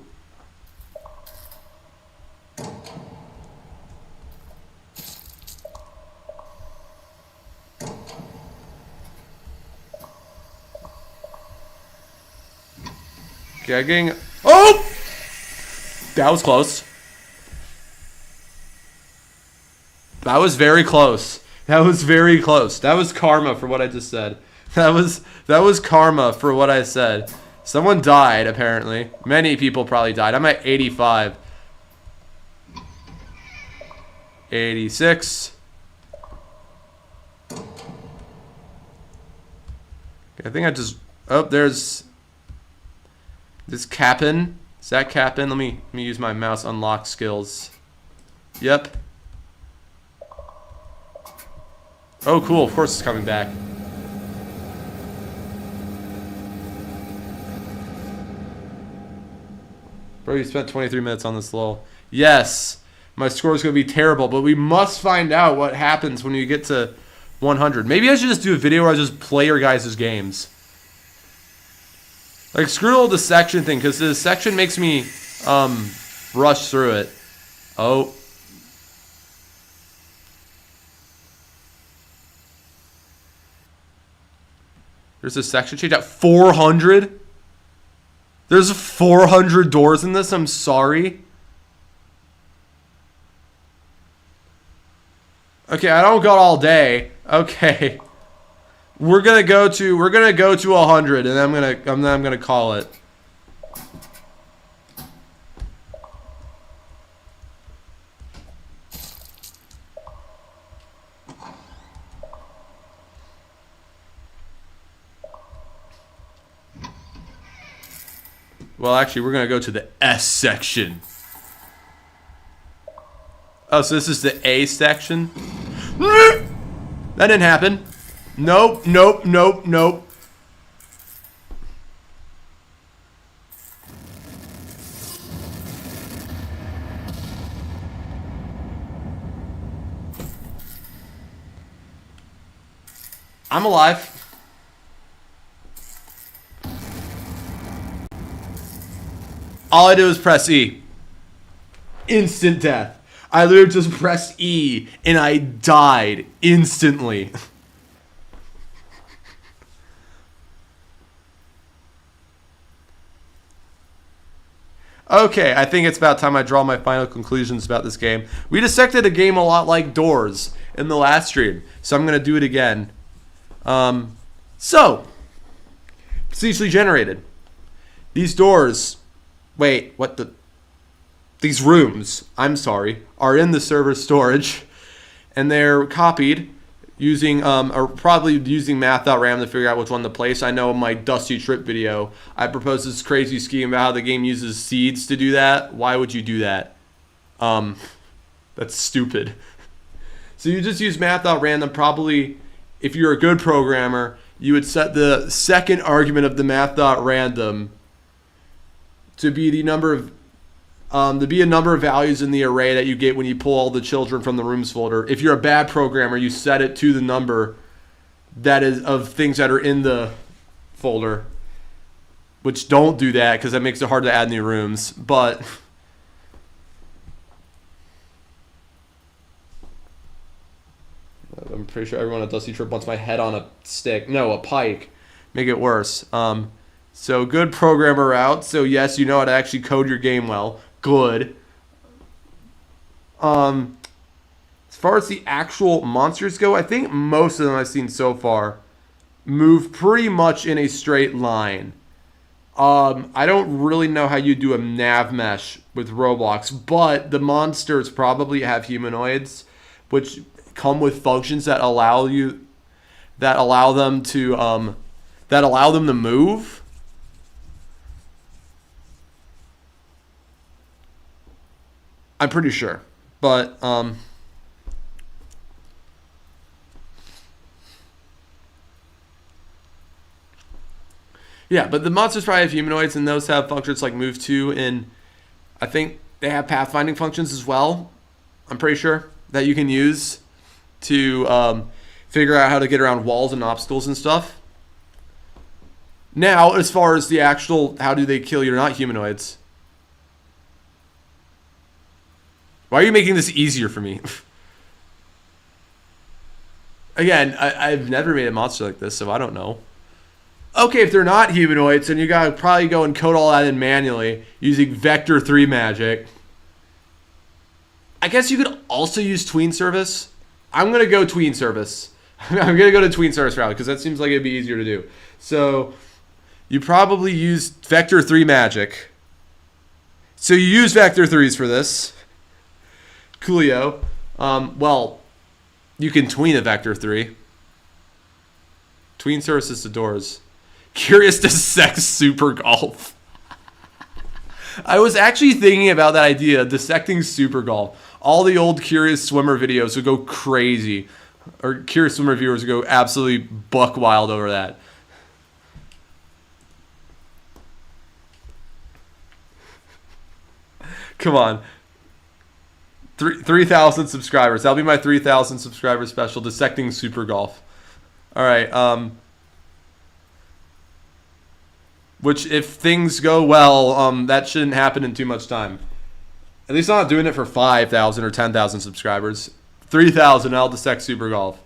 Speaker 1: Okay, getting... Oh! That was close. That was very close. That was very close. That was karma for what I just said. That was karma for what I said. Someone died, apparently. Many people probably died. I'm at 85. 86. Okay, I think I just... Oh, there's... This Cap'n. Is that Cap'n? Let me use my mouse unlock skills. Yep. Oh, cool. Of course it's coming back. Bro, you spent 23 minutes on this lol. Yes, my score is going to be terrible, but we must find out what happens when you get to 100. Maybe I should just do a video where I just play your guys' games. Like, screw the whole dissection thing, because the dissection makes me rush through it. Oh. There's a section change at 400? There's 400 doors in this? I'm sorry. Okay, I don't got all day. Okay. We're gonna go to 100 and I'm gonna call it. Well, actually, we're going to go to the S section. Oh, so this is the A section? That didn't happen. Nope, nope, nope, nope. I'm alive. All I did was press E. Instant death. I literally just pressed E and I died instantly. Okay, I think it's about time I draw my final conclusions about this game. We dissected a game a lot like Doors in the last stream, so I'm going to do it again. So, procedurally generated. These doors... Wait, what the... These rooms, I'm sorry, are in the server storage, and they're copied using, or probably using math.ram to figure out which one to place. I know in my Dusty Trip video, I proposed this crazy scheme about how the game uses seeds to do that. Why would you do that? That's stupid. So you just use math.random. Probably, if you're a good programmer, you would set the second argument of the math.random to be the number of a number of values in the array that you get when you pull all the children from the rooms folder. If you're a bad programmer, you set it to the number that is of things that are in the folder, which don't do that because that makes it hard to add new rooms. But I'm pretty sure everyone at Dusty Trip wants my head on a stick. No, a pike. Make it worse. So good programmer route. So yes, you know how to actually code your game well. Good. As far as the actual monsters go, I think most of them I've seen so far move pretty much in a straight line. I don't really know how you do a nav mesh with Roblox, but the monsters probably have humanoids, which come with functions that allow them to move. I'm pretty sure, but yeah, but the monsters probably have humanoids, and those have functions like move to, and I think they have pathfinding functions as well. I'm pretty sure that you can use to figure out how to get around walls and obstacles and stuff. Now, as far as the actual how do they kill you or not humanoids. Why are you making this easier for me? Again, I've never made a monster like this, so I don't know. Okay, if they're not humanoids, then you gotta probably go and code all that in manually using Vector 3 magic. I guess you could also use Tween Service. I'm gonna go Tween Service. I'm gonna go to Tween Service route because that seems like it'd be easier to do. So you probably use Vector 3 magic. So you use Vector 3s for this. Coolio. Well, you can tween a Vector 3. Tween services to doors. Curious dissect Super Golf. I was actually thinking about that idea, dissecting Super Golf. All the old Curious Swimmer videos would go crazy. Or Curious Swimmer viewers would go absolutely buck wild over that. Come on. 3,000 subscribers. That'll be my 3,000 subscriber special, Dissecting Super Golf. All right. Which, if things go well, that shouldn't happen in too much time. At least I'm not doing it for 5,000 or 10,000 subscribers. 3,000, I'll dissect Super Golf.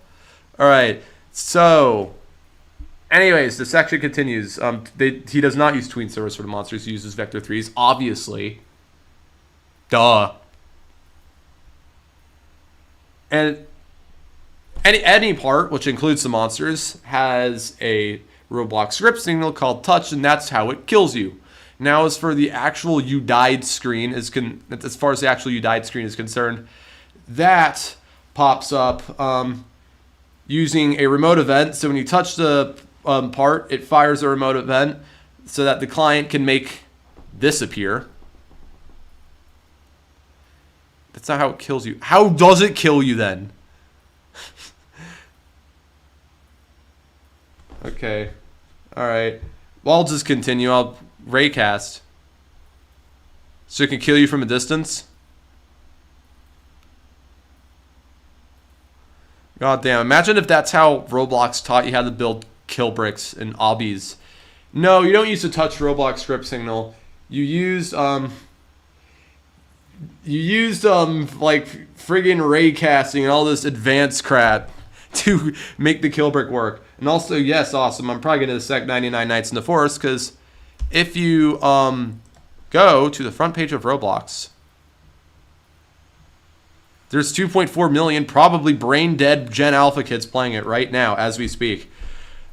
Speaker 1: All right. So, anyways, the section continues. He does not use tween service for the monsters. He uses vector 3s, obviously. Duh. And any part, which includes the monsters, has a Roblox script signal called touch, and that's how it kills you. Now, as for the actual you died screen, as far as the actual you died screen is concerned, that pops up using a remote event. So when you touch the part, it fires a remote event so that the client can make this appear. That's not how it kills you. How does it kill you then? Okay. All right. Well, I'll just continue. I'll raycast. So it can kill you from a distance? God damn. Imagine if that's how Roblox taught you how to build kill bricks and obbies. No, you don't use the touch Roblox script signal. You used like friggin' raycasting and all this advanced crap to make the kill brick work. And also, yes, awesome. I'm probably gonna dissect 99 Nights in the Forest, because if you go to the front page of Roblox, there's 2.4 million probably brain dead Gen Alpha kids playing it right now as we speak.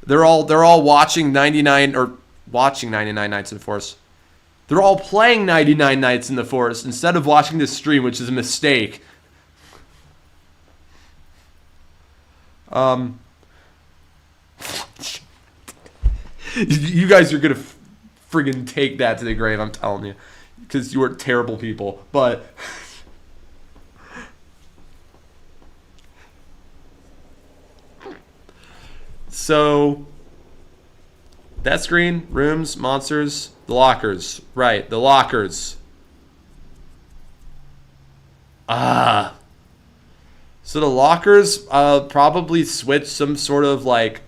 Speaker 1: They're all watching 99 Nights in the Forest. They're all playing 99 Nights in the Forest instead of watching this stream, which is a mistake. You guys are gonna friggin' take that to the grave, I'm telling you, because you are terrible people. But so that screen, rooms, monsters, the lockers. Right, the lockers. So the lockers probably switch some sort of like,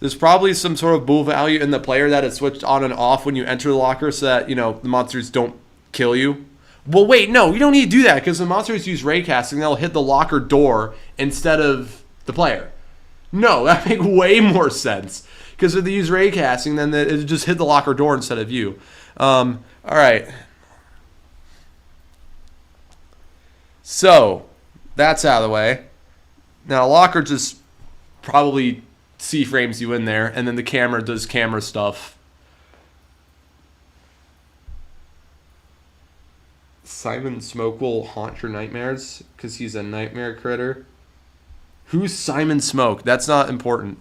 Speaker 1: there's probably some sort of bool value in the player that is switched on and off when you enter the locker so that, you know, the monsters don't kill you. Well, wait, no, you don't need to do that, because the monsters use raycasting. They'll hit the locker door instead of the player. No, that makes way more sense. Because if they use raycasting, then it just hit the locker door instead of you. All right. So that's out of the way. Now, a locker just probably C-frames you in there, and then the camera does camera stuff. Simon Smoke will haunt your nightmares because he's a nightmare critter. Who's Simon Smoke? That's not important.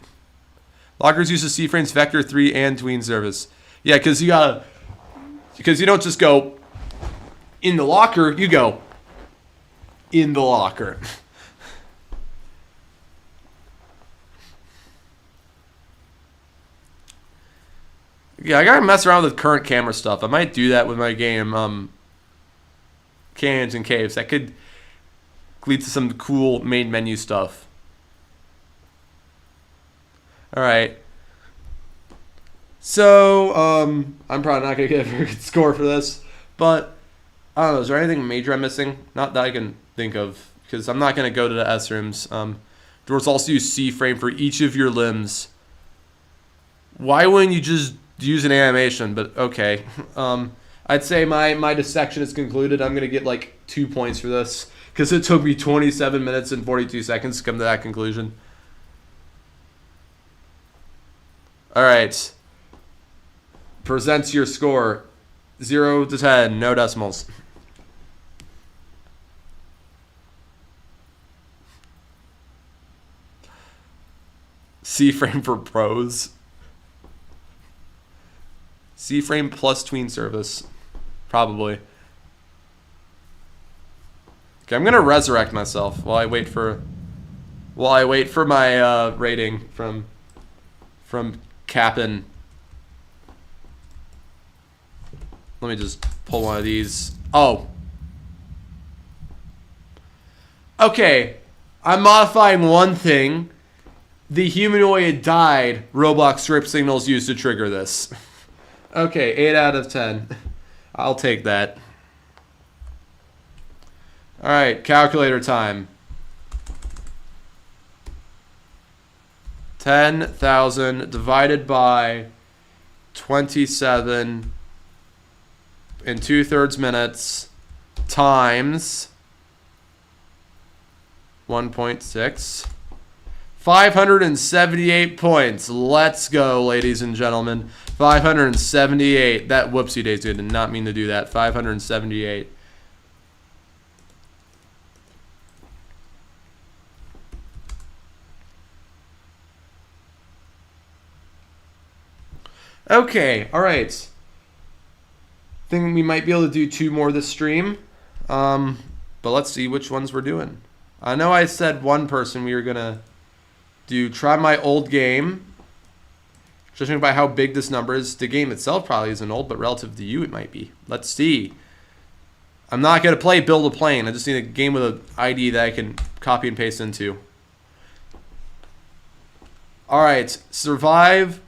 Speaker 1: Lockers use the C-frames vector 3 and tween service. Yeah, because you don't just go in the locker, you go in the locker. Yeah, I gotta mess around with current camera stuff. I might do that with my game, Canyons and Caves. That could lead to some cool main menu stuff. Alright. So, I'm probably not gonna get a very good score for this, but I don't know, is there anything major I'm missing? Not that I can think of, because I'm not gonna go to the S rooms. Doors also use C-frame for each of your limbs. Why wouldn't you just use an animation? But okay. I'd say my dissection is concluded. I'm gonna get like 2 points for this, because it took me 27 minutes and 42 seconds to come to that conclusion. Alright. Presents your score. 0 to 10, no decimals. C-frame for pros. C-frame plus tween service. Probably. Okay, I'm gonna resurrect myself while I wait for my rating from Cap'n. Let me just pull one of these. Oh. Okay. I'm modifying one thing. The humanoid died. Roblox strip signals used to trigger this. Okay, 8 out of 10. I'll take that. Alright, calculator time. 10,000 divided by 27 in 2/3 minutes times 1.6. 578 points. Let's go, ladies and gentlemen. 578. That whoopsie daisy, I did not mean to do that. 578. Okay, alright. Think we might be able to do 2 more this stream. But let's see which ones we're doing. I know I said one person we were going to do try my old game. Judging by how big this number is, the game itself probably isn't old, but relative to you it might be. Let's see. I'm not going to play Build a Plane. I just need a game with an ID that I can copy and paste into. Alright, survive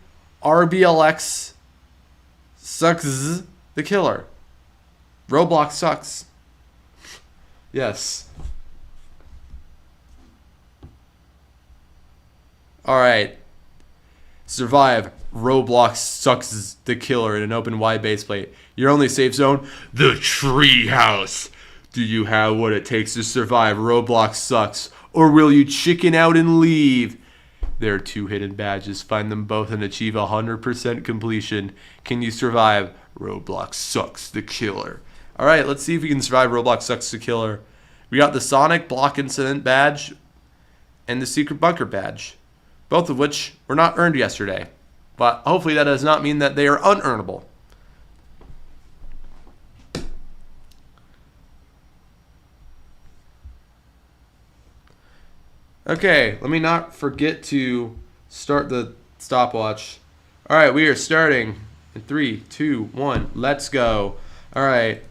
Speaker 1: RBLX sucks the killer. Roblox sucks. Yes. Alright. Survive. Roblox sucks the killer in an open wide base plate. Your only safe zone? The treehouse. Do you have what it takes to survive? Roblox sucks. Or will you chicken out and leave? There are 2 hidden badges. Find them both and achieve 100% completion. Can you survive? Roblox sucks the killer. Alright, let's see if we can survive Roblox sucks the killer. We got the Sonic Block Incident badge and the Secret Bunker badge. Both of which were not earned yesterday. But hopefully that does not mean that they are unearnable. Okay, let me not forget to start the stopwatch. Alright, we are starting in 3, 2, 1. Let's go. Alright.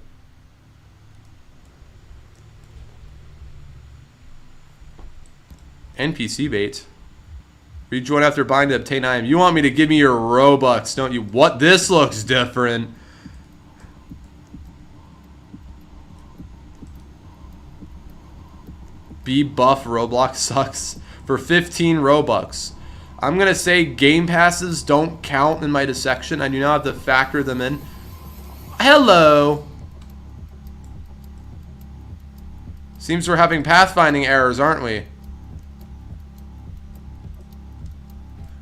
Speaker 1: NPC bait. Rejoin after buying to obtain item. You want me to give me your Robux, don't you? What? This looks different. Be buff Roblox sucks for 15 Robux. I'm going to say game passes don't count in my dissection. I do not have to factor them in. Hello. Seems we're having pathfinding errors, aren't we?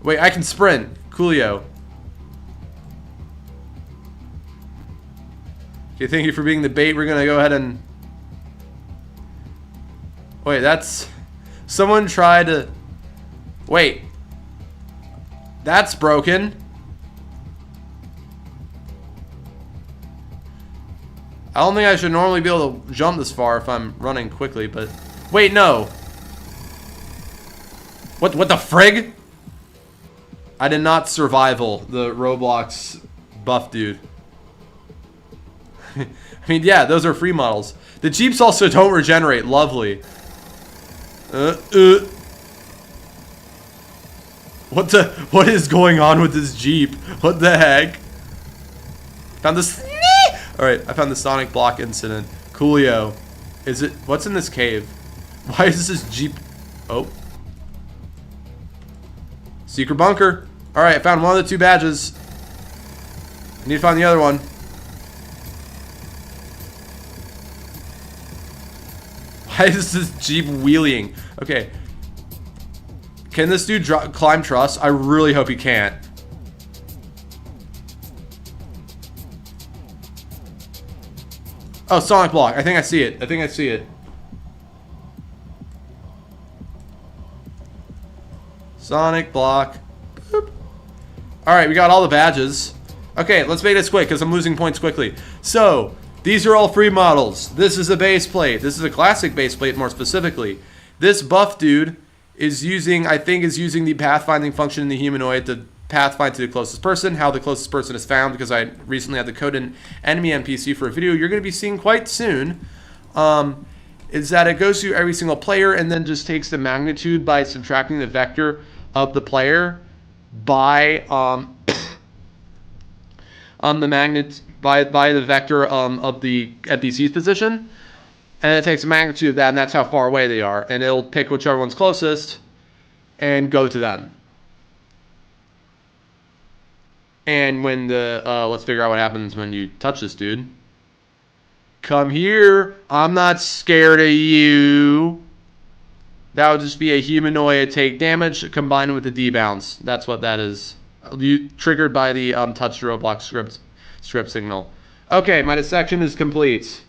Speaker 1: Wait, I can sprint. Coolio. Okay, thank you for being the bait. We're going to go ahead and... Wait, that's... Someone tried to... Wait. That's broken. I don't think I should normally be able to jump this far if I'm running quickly, but... Wait, no. What the frig? I did not survival the Roblox buff dude. I mean, yeah, those are free models. The Jeeps also don't regenerate. Lovely. What is going on with this Jeep? What the heck? Found this. Alright, I found the Sonic Block Incident. Coolio. Is it... What's in this cave? Why is this Jeep... Oh. Secret bunker. Alright, I found one of the 2 badges. I need to find the other one. Why is this Jeep wheeling? Okay. Can this dude climb truss? I really hope he can't. Oh, Sonic Block. I think I see it. I think I see it. Sonic Block. Boop. Alright, we got all the badges. Okay, let's make this quick because I'm losing points quickly. So, these are all free models. This is a base plate. This is a classic base plate more specifically. This buff dude is using, I think is using the pathfinding function in the humanoid to path find to the closest person. How the closest person is found, because I recently had the code in enemy NPC for a video you're going to be seeing quite soon, is that it goes through every single player and then just takes the magnitude by subtracting the vector of the player by the vector of the NPC's position, and it takes the magnitude of that, and that's how far away they are, and it'll pick whichever one's closest and go to them. And when let's figure out what happens when you touch this dude. Come here. I'm not scared of you. That would just be a humanoid take damage combined with the D-bounce. That's what that is. Triggered by the touch to roadblock script signal. Okay, my dissection is complete.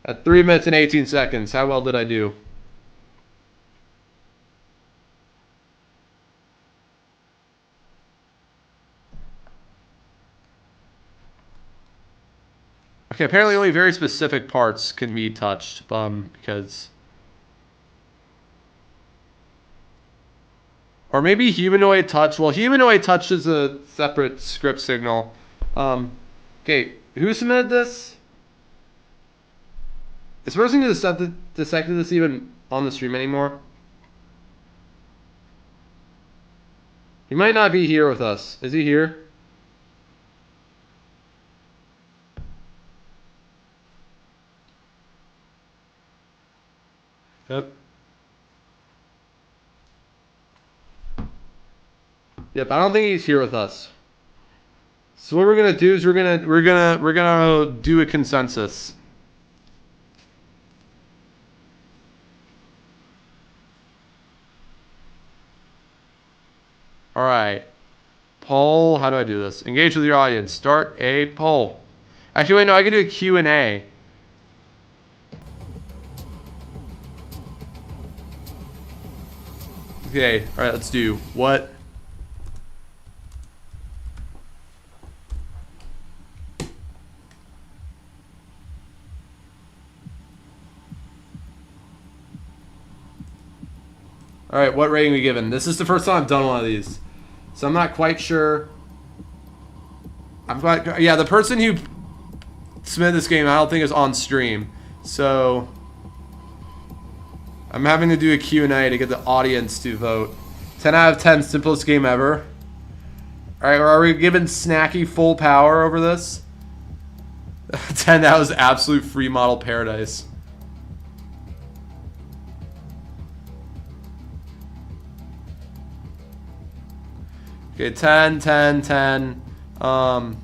Speaker 1: At 3 minutes and 18 seconds. How well did I do? Okay, apparently only very specific parts can be touched, because... Or maybe humanoid touch. Well, humanoid touch is a separate script signal. Okay, who submitted this? Is the person who dissected this even on the stream anymore? He might not be here with us. Is he here? Yep. Yep, I don't think he's here with us. So what we're gonna do is we're gonna do a consensus. All right, poll. How do I do this? Engage with your audience. Start a poll. Actually, wait, no, I can do a Q&A. Okay, all right, let's do what. All right, what rating are we given? This is the first time I've done one of these, so I'm not quite sure. Yeah, the person who submitted this game I don't think is on stream, so I'm having to do a Q&A to get the audience to vote. 10 out of 10, simplest game ever. All right, are we giving Snacky full power over this? 10, that was absolute free model paradise. Okay, 10, 10, 10. I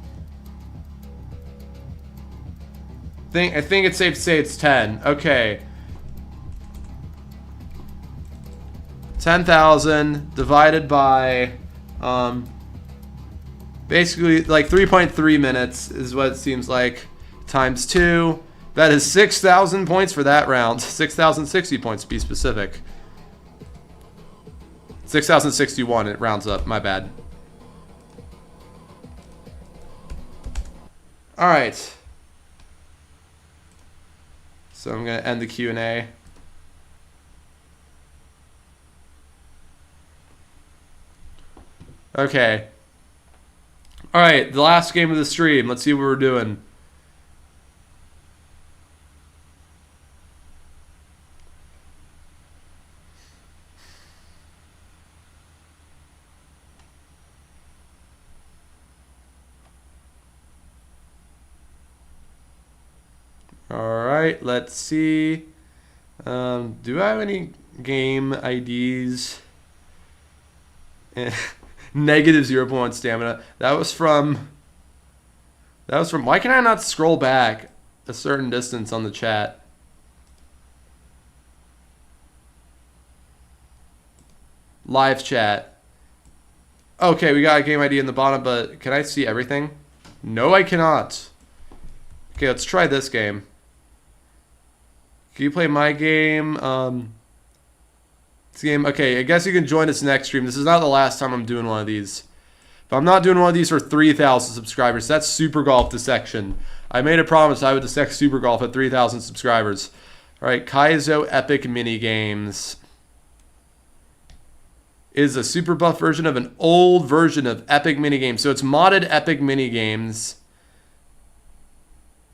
Speaker 1: think it's safe to say it's 10. Okay. 10,000 divided by basically like 3.3 minutes is what it seems like, times 2. That is 6,000 points for that round. 6,060 points to be specific. 6,061, it rounds up, my bad. All right. So I'm gonna end the Q&A. Okay. All right, the last game of the stream. Let's see what we're doing. All right, let's see. Do I have any game IDs? Negative 0.1 stamina. That was from. Why can I not scroll back a certain distance on the chat? Live chat. Okay, we got a game ID in the bottom, but can I see everything? No, I cannot. Okay, let's try this game. Can you play my game? This game. Okay, I guess you can join us next stream. This is not the last time I'm doing one of these. But I'm not doing one of these for 3,000 subscribers. That's Super Golf Dissection. I made a promise I would dissect Super Golf at 3,000 subscribers. All right, Kaizo Epic Mini Games. is a super buff version of an old version of Epic Minigames. So it's modded Epic Minigames.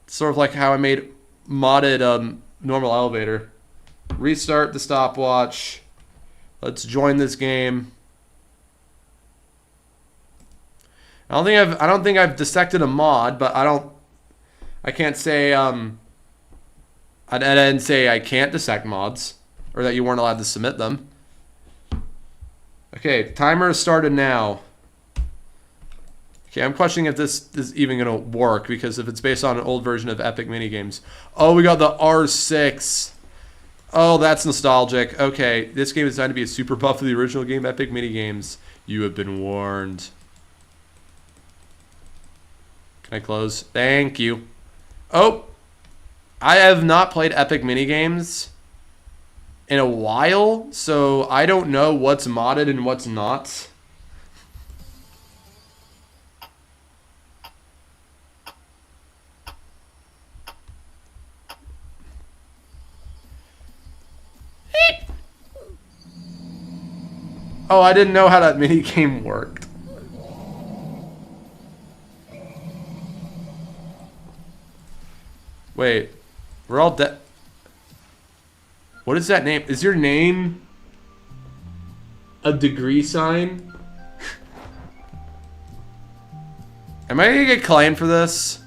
Speaker 1: Sort of like how I made modded normal elevator. Restart the stopwatch. Let's join this game. I don't think I've dissected a mod, but I can't say I didn't say I can't dissect mods or that you weren't allowed to submit them. Okay, timer is started now. Okay, I'm questioning if this is even going to work, because if it's based on an old version of Epic Minigames. Oh, we got the R6. Oh, that's nostalgic. Okay, this game is designed to be a super buff of the original game, Epic Minigames. You have been warned. Can I close? Thank you. Oh, I have not played Epic Minigames in a while, so I don't know what's modded and what's not. Oh, I didn't know how that minigame worked. Wait, we're all dead. What is that name? Is your name a degree sign? Am I gonna get claimed for this?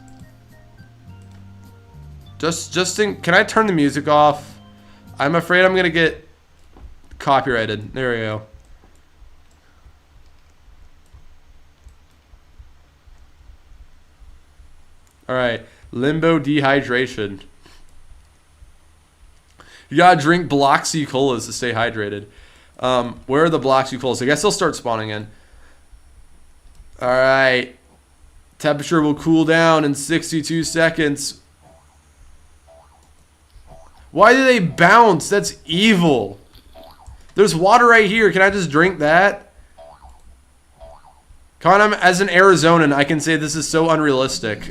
Speaker 1: Can I turn the music off? I'm afraid I'm gonna get copyrighted. There we go. All right, limbo dehydration. You gotta drink Bloxy colas to stay hydrated. Where are the Bloxy colas? I guess they'll start spawning in. All right, temperature will cool down in 62 seconds. Why do they bounce? That's evil. There's water right here. Can I just drink that? Come on, as an Arizonan, I can say this is so unrealistic.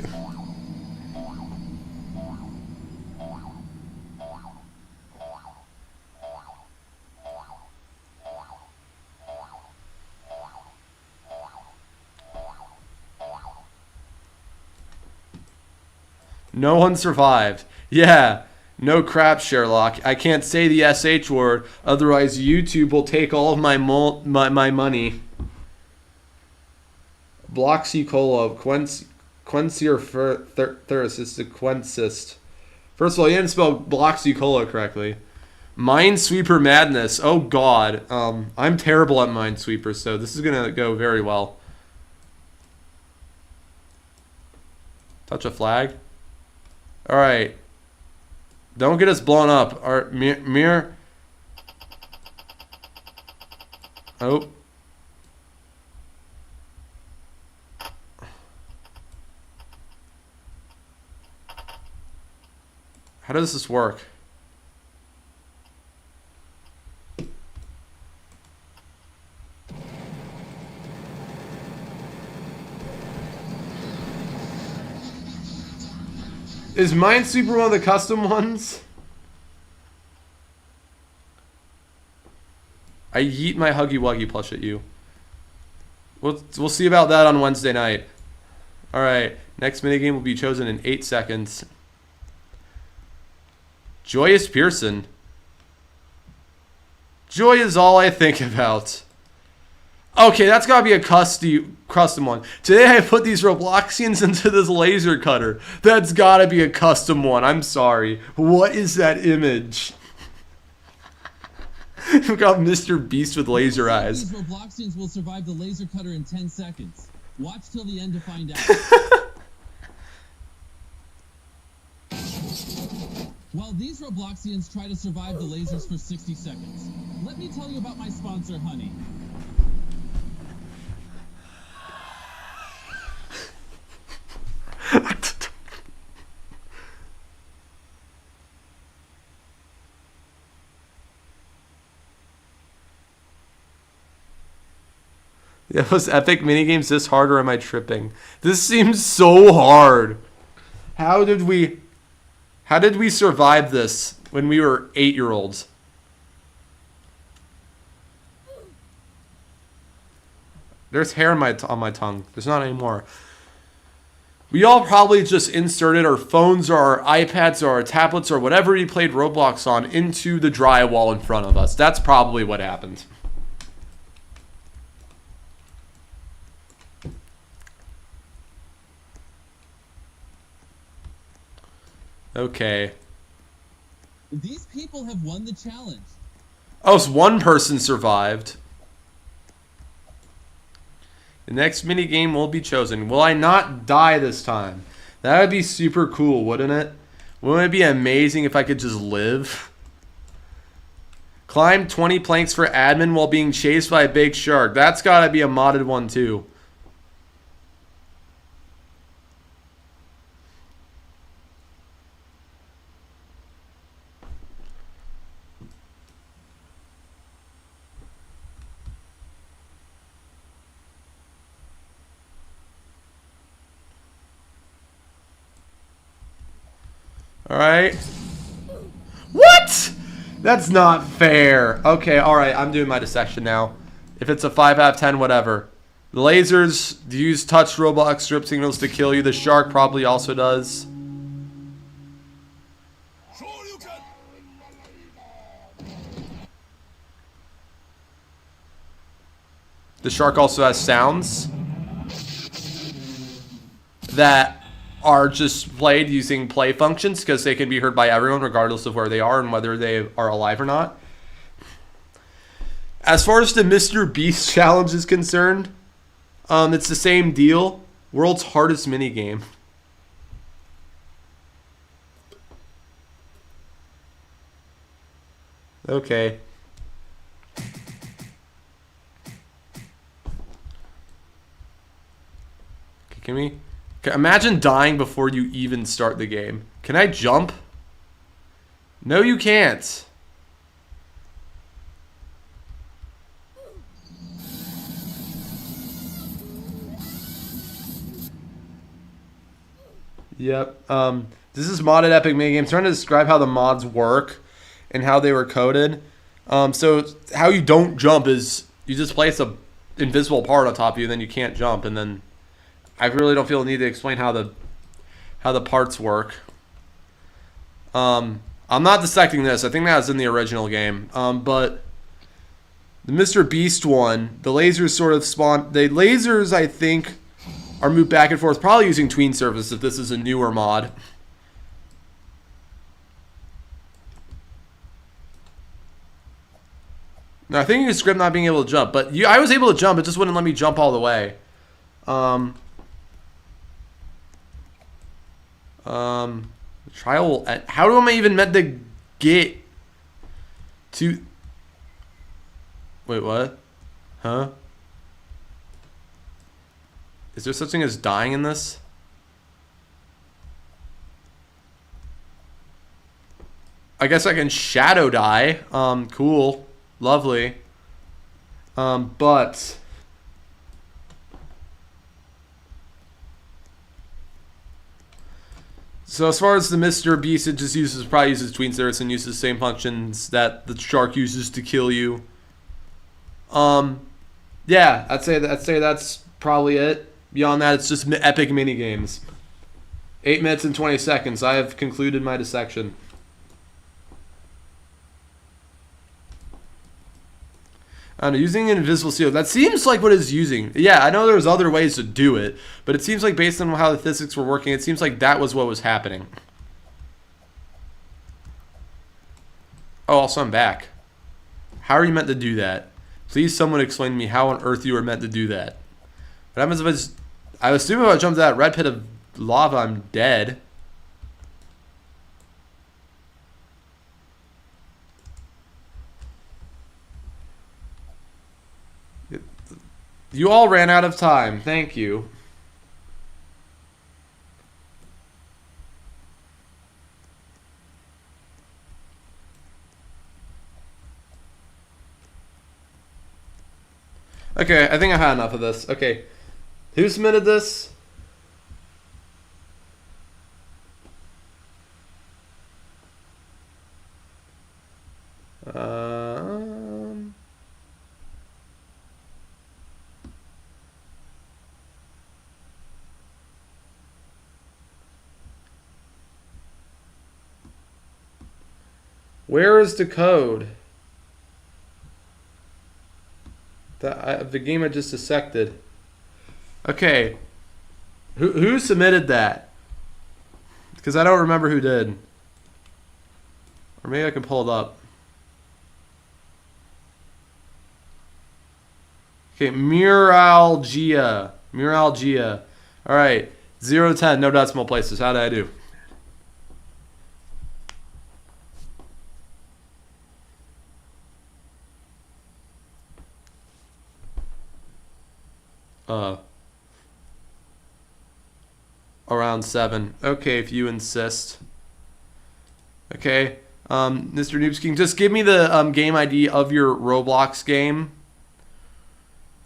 Speaker 1: No one survived. Yeah, no crap, Sherlock. I can't say the SH word, otherwise YouTube will take all of my money. Bloxy cola, Quencier Thuris is the Quencist. First of all, you didn't spell Bloxy cola correctly. Minesweeper madness. Oh god. I'm terrible at Minesweeper, so this is gonna go very well. Touch a flag. Alright. Don't get us blown up. Our mirror. Oh. How does this work? Is Minesweeper one of the custom ones? I yeet my Huggy Wuggy plush at you. We'll see about that on Wednesday night. Alright, next minigame will be chosen in 8 seconds. Joyous Pearson. Joy is all I think about. Okay, that's gotta be a custom one. Today I put these Robloxians into this laser cutter. That's gotta be a custom one. I'm sorry. What is that image? We've got Mr. Beast with laser eyes.
Speaker 2: These Robloxians will survive the laser cutter in 10 seconds. Watch till the end to find out. While these Robloxians try to survive the lasers for 60 seconds, let me tell you about my sponsor, Honey.
Speaker 1: Yeah, was Epic Minigames this hard, or am I tripping? This seems so hard. How did we survive this when we were 8-year-olds? There's hair on my tongue. There's not anymore. We all probably just inserted our phones or our iPads or our tablets or whatever we played Roblox on into the drywall in front of us. That's probably what happened. Okay.
Speaker 2: These people have won the challenge.
Speaker 1: Oh, so one person survived. The next mini game will be chosen. Will I not die this time? That would be super cool, wouldn't it? Wouldn't it be amazing if I could just live? Climb 20 planks for admin while being chased by a big shark. That's gotta be a modded one too. Alright. What? That's not fair. Okay, alright, I'm doing my dissection now. If it's a 5 out of 10, whatever. The lasers use touch Roblox strip signals to kill you. The shark probably also does. The shark also has sounds that are just played using play functions because they can be heard by everyone regardless of where they are and whether they are alive or not. As far as the Mr. Beast challenge is concerned, it's the same deal. World's hardest minigame. Okay. Can we... Imagine dying before you even start the game. Can I jump? No, you can't. Yep. This is modded epic minigame. I'm trying to describe how the mods work and how they were coded. So how you don't jump is you just place a invisible part on top of you, and then you can't jump, and then I really don't feel the need to explain how the parts work. I'm not dissecting this. I think that was in the original game. But the Mr. Beast one, the lasers sort of spawn. The lasers, I think, are moved back and forth, probably using tween surface if this is a newer mod. No, I think you script not being able to jump, but I was able to jump. It just wouldn't let me jump all the way. Trial. How am I even meant to get to? Wait, what? Huh? Is there such thing as dying in this? I guess I can shadow die. Cool. Lovely. But so as far as the Mr. Beast, it just probably uses tween surface and uses the same functions that the shark uses to kill you. Yeah, I'd say that's probably it. Beyond that, it's just epic mini games. 8 minutes and 20 seconds. I have concluded my dissection. I don't know, using an invisible seal. That seems like what it's using. Yeah, I know there's other ways to do it, but it seems like based on how the physics were working, it seems like that was what was happening. Oh, also I'm back. How are you meant to do that? Please someone explain to me how on earth you are meant to do that. What happens if I assume if I jump to that red pit of lava, I'm dead. You all ran out of time. Thank you. Okay, I think I had enough of this. Okay. Who submitted this? Where is the code? The game I just dissected. Okay. Who submitted that? Because I don't remember who did. Or maybe I can pull it up. Okay, Muralgia. Muralgia. Alright. 0 to 10, no decimal places. How did I do? Around 7. Okay, if you insist. Okay. Mr. Noobs King, just give me the game ID of your Roblox game.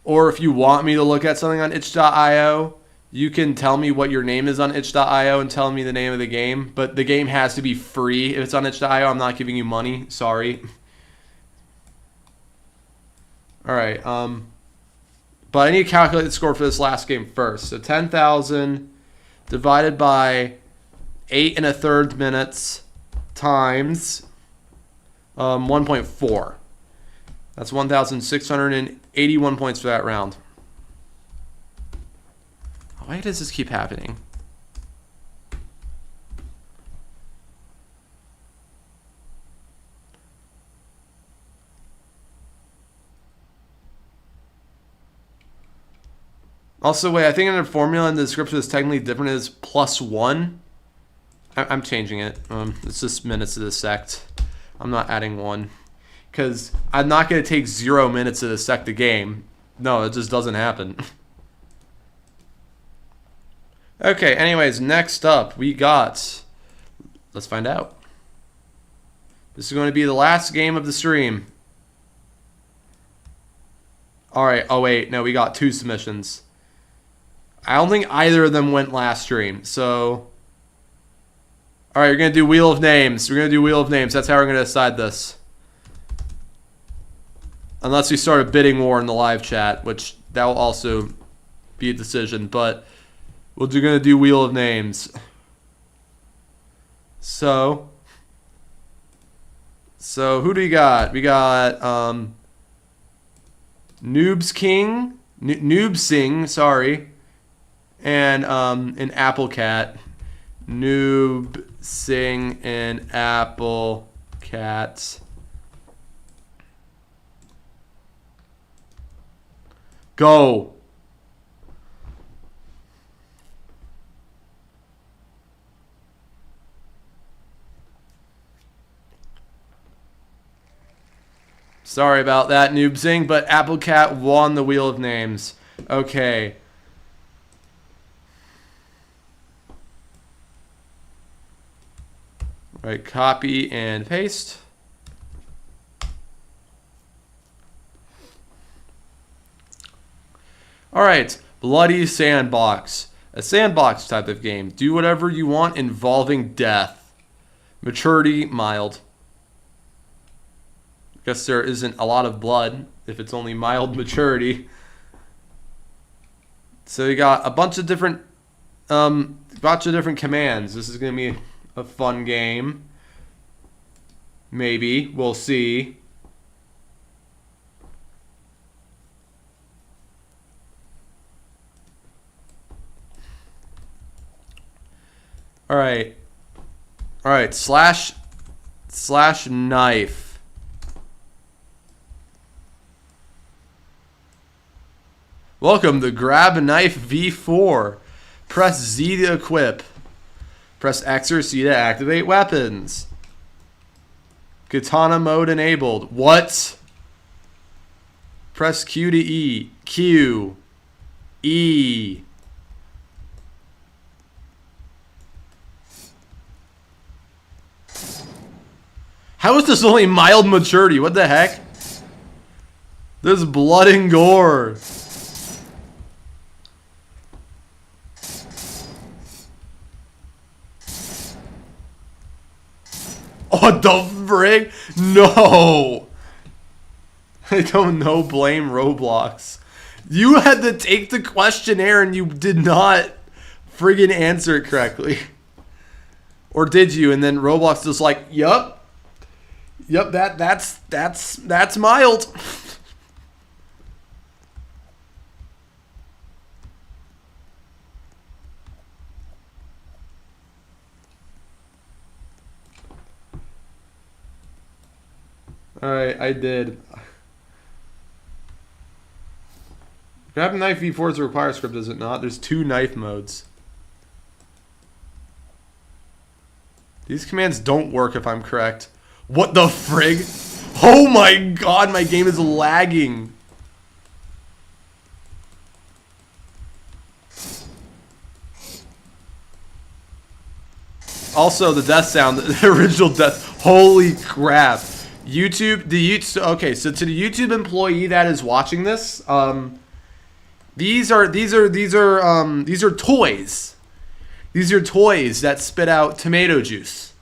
Speaker 1: Or if you want me to look at something on itch.io, you can tell me what your name is on itch.io and tell me the name of the game. But the game has to be free. If it's on itch.io, I'm not giving you money. Sorry. Alright, but I need to calculate the score for this last game first. So 10,000 divided by 8 1/3 minutes times 1.4. That's 1,681 points for that round. Why does this keep happening? Also, wait, I think in the formula in the description is technically different. It's +1. I'm changing it. It's just minutes to dissect. I'm not adding 1. Because I'm not going to take 0 minutes to dissect the game. No, it just doesn't happen. Okay, anyways, next up we got... Let's find out. This is going to be the last game of the stream. Alright, oh wait, no, we got 2 submissions. I don't think either of them went last stream, so... Alright, you're going to do Wheel of Names. We're going to do Wheel of Names. That's how we're going to decide this. Unless we start a bidding war in the live chat, which that will also be a decision, but we're going to do Wheel of Names. So who do we got? We got Noobs King, Noob Sing, sorry. And an Apple Cat. Noob Sing and Apple Cat. Go. Sorry about that, Noob Sing, but Apple Cat won the Wheel of Names. Okay. Right, copy and paste. Alright, Bloody Sandbox. A sandbox type of game. Do whatever you want involving death. Maturity, mild. Guess there isn't a lot of blood if it's only mild maturity. So you got a bunch of different commands. This is gonna be a fun game. Maybe. We'll see. Alright. Alright. Slash knife. Welcome to Grab a Knife V4. Press Z to equip. Press X or C to activate weapons. Katana mode enabled. What? Press Q to E. Q. E. How is this only mild maturity? What the heck? There's blood and gore. What the frig? No! I don't know, blame Roblox. You had to take the questionnaire and you did not friggin' answer it correctly. Or did you? And then Roblox was like, yup. Yep, that's mild. Alright, I did. Grab knife V4 is a require script, is it not? There's 2 knife modes. These commands don't work if I'm correct. What the frig? Oh my god, my game is lagging. Also, the death sound, the original death. Holy crap. Okay, so to the YouTube employee that is watching this, these are toys. These are toys that spit out tomato juice.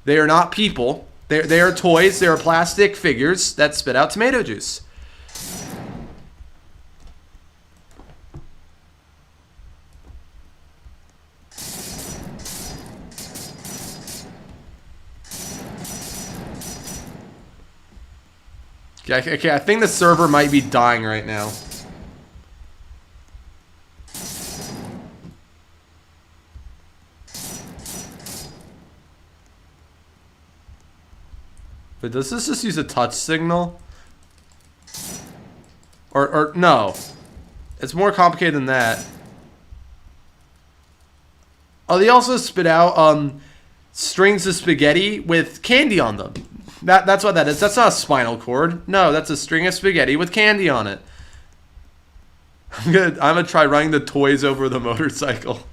Speaker 1: They are not people. They are toys. They are plastic figures that spit out tomato juice. Okay, I think the server might be dying right now. But does this just use a touch signal? Or no. It's more complicated than that. Oh, they also spit out strings of spaghetti with candy on them. That's what that is. That's not a spinal cord. No, that's a string of spaghetti with candy on it. I'm gonna try running the toys over the motorcycle.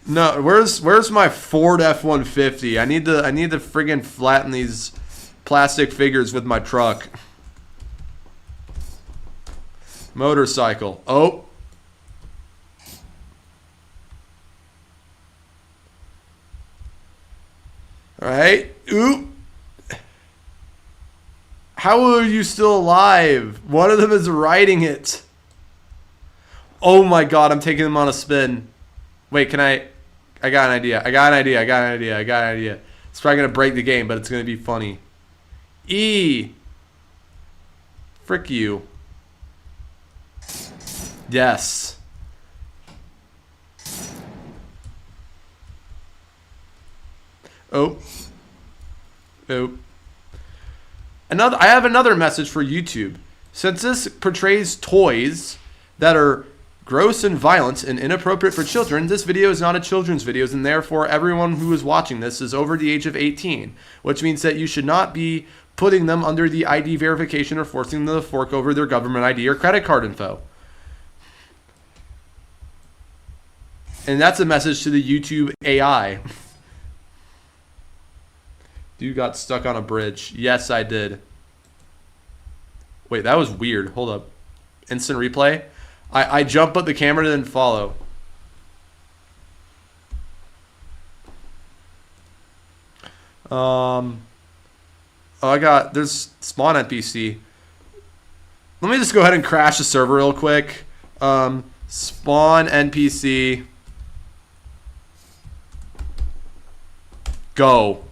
Speaker 1: No, where's my Ford F-150? I need to friggin' flatten these plastic figures with my truck. Motorcycle. Oh. Alright. Oop. How are you still alive? One of them is riding it. Oh my god, I'm taking them on a spin. Wait, can I got an idea. I got an idea. It's probably going to break the game, but it's going to be funny. E. Frick you. Yes. Oh. Oh. I have another message for YouTube. Since this portrays toys that are gross and violent and inappropriate for children, this video is not a children's video, and therefore everyone who is watching this is over the age of 18, which means that you should not be putting them under the ID verification or forcing them to fork over their government ID or credit card info. And that's a message to the YouTube AI. Dude got stuck on a bridge. Yes, I did. Wait, that was weird. Hold up. Instant replay. I jump but the camera didn't follow. Oh, there's spawn NPC. Let me just go ahead and crash the server real quick. Spawn NPC. Go.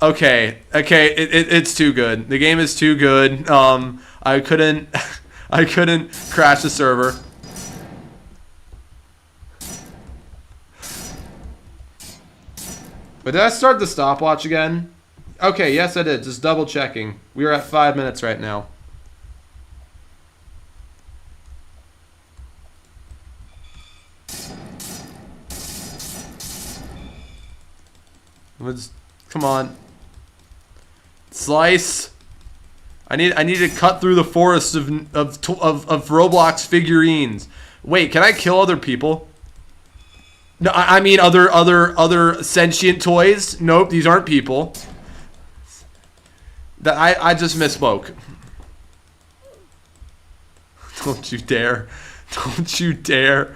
Speaker 1: Okay, it's too good. The game is too good. I couldn't crash the server. But did I start the stopwatch again? Okay, yes I did. Just double checking. We are at 5 minutes right now. Come on. Slice. I need to cut through the forest of Roblox figurines. Wait, can I kill other people? No, I mean other sentient toys. Nope, these aren't people. That I just misspoke. Don't you dare. Don't you dare.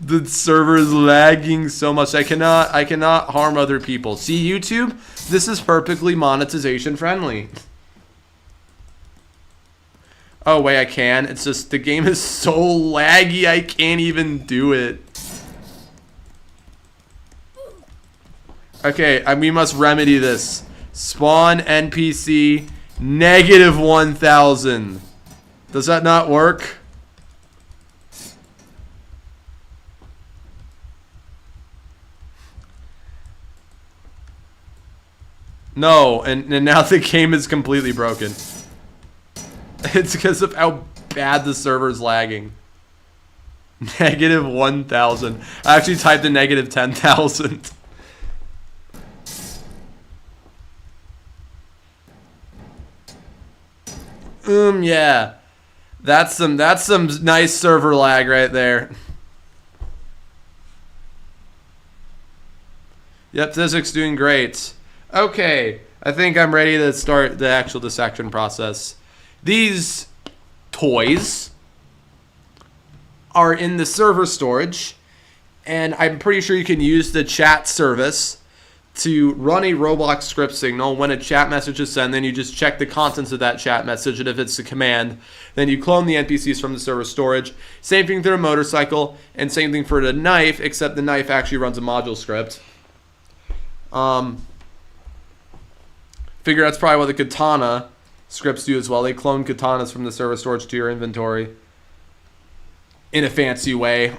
Speaker 1: The server is lagging so much. I cannot harm other people. See, YouTube? This is perfectly monetization friendly. Oh, wait, I can. It's just the game is so laggy, I can't even do it. Okay, we must remedy this. Spawn NPC -1000. Does that not work? No, and now the game is completely broken. It's because of how bad the server's lagging. -1000. I actually typed in -10,000. Yeah. That's some nice server lag right there. Yep, Dissect's doing great. Okay, I think I'm ready to start the actual dissection process. These toys are in the server storage, and I'm pretty sure you can use the chat service to run a Roblox script signal. When a chat message is sent, then you just check the contents of that chat message, and if it's a command, then you clone the NPCs from the server storage. Same thing for a motorcycle, and same thing for the knife, except the knife actually runs a module script. Figure that's probably what the katana scripts do as well. They clone katanas from the server storage to your inventory in a fancy way.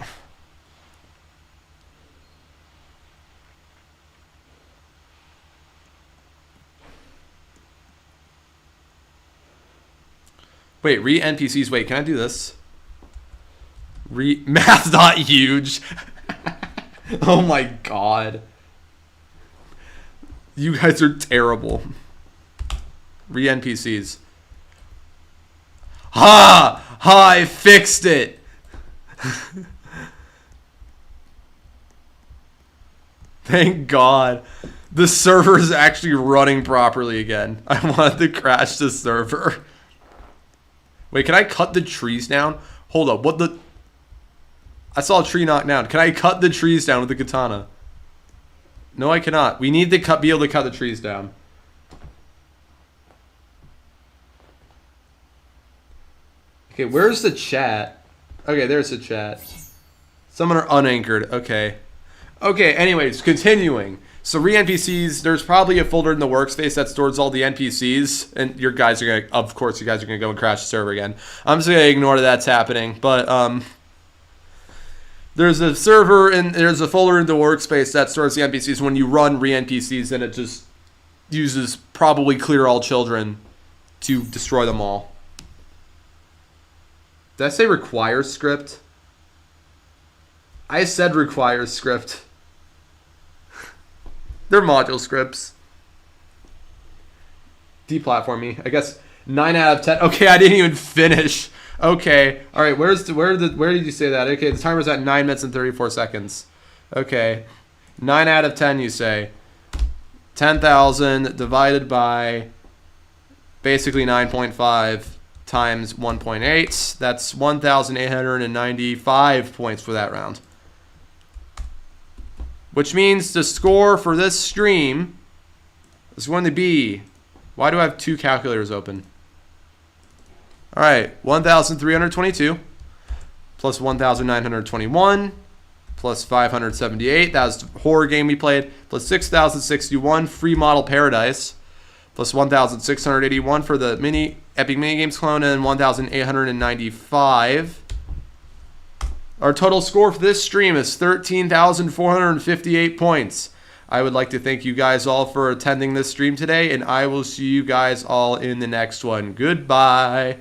Speaker 1: Wait, re-NPCs. Wait, can I do this? Math's not huge. Oh my god. You guys are terrible. Re-NPCs. Ha! Ha! I fixed it! Thank God. The server is actually running properly again. I wanted to crash the server. Wait, can I cut the trees down? Hold up, what the... I saw a tree knocked down. Can I cut the trees down with the katana? No, I cannot. We need to be able to cut the trees down. Okay, where's the chat? Okay, there's the chat. Some are unanchored. Okay. Okay, anyways, continuing. So re-NPCs, there's probably a folder in the workspace that stores all the NPCs, and you guys are gonna, of course, you guys are gonna go and crash the server again. I'm just gonna ignore that that's happening, but there's a server and there's a folder in the workspace that stores the NPCs. When you run re-NPCs, then it just uses probably clear all children to destroy them all. Did I say requires script? I said requires script. They're module scripts. Deplatform me. I guess 9 out of 10. Okay, I didn't even finish. Okay. All right. Where did you say that? Okay, the timer's at 9 minutes and 34 seconds. Okay. 9 out of 10 you say. 10,000 divided by basically 9.5 times 1.8. That's 1,895 points for that round. Which means the score for this stream is going to be... Why do I have two calculators open? All right, 1,322 plus 1,921 plus 578. That was the horror game we played. Plus 6,061 free model paradise. Plus 1,681 for the Epic Minigames clone, and 1,895. Our total score for this stream is 13,458 points. I would like to thank you guys all for attending this stream today, and I will see you guys all in the next one. Goodbye.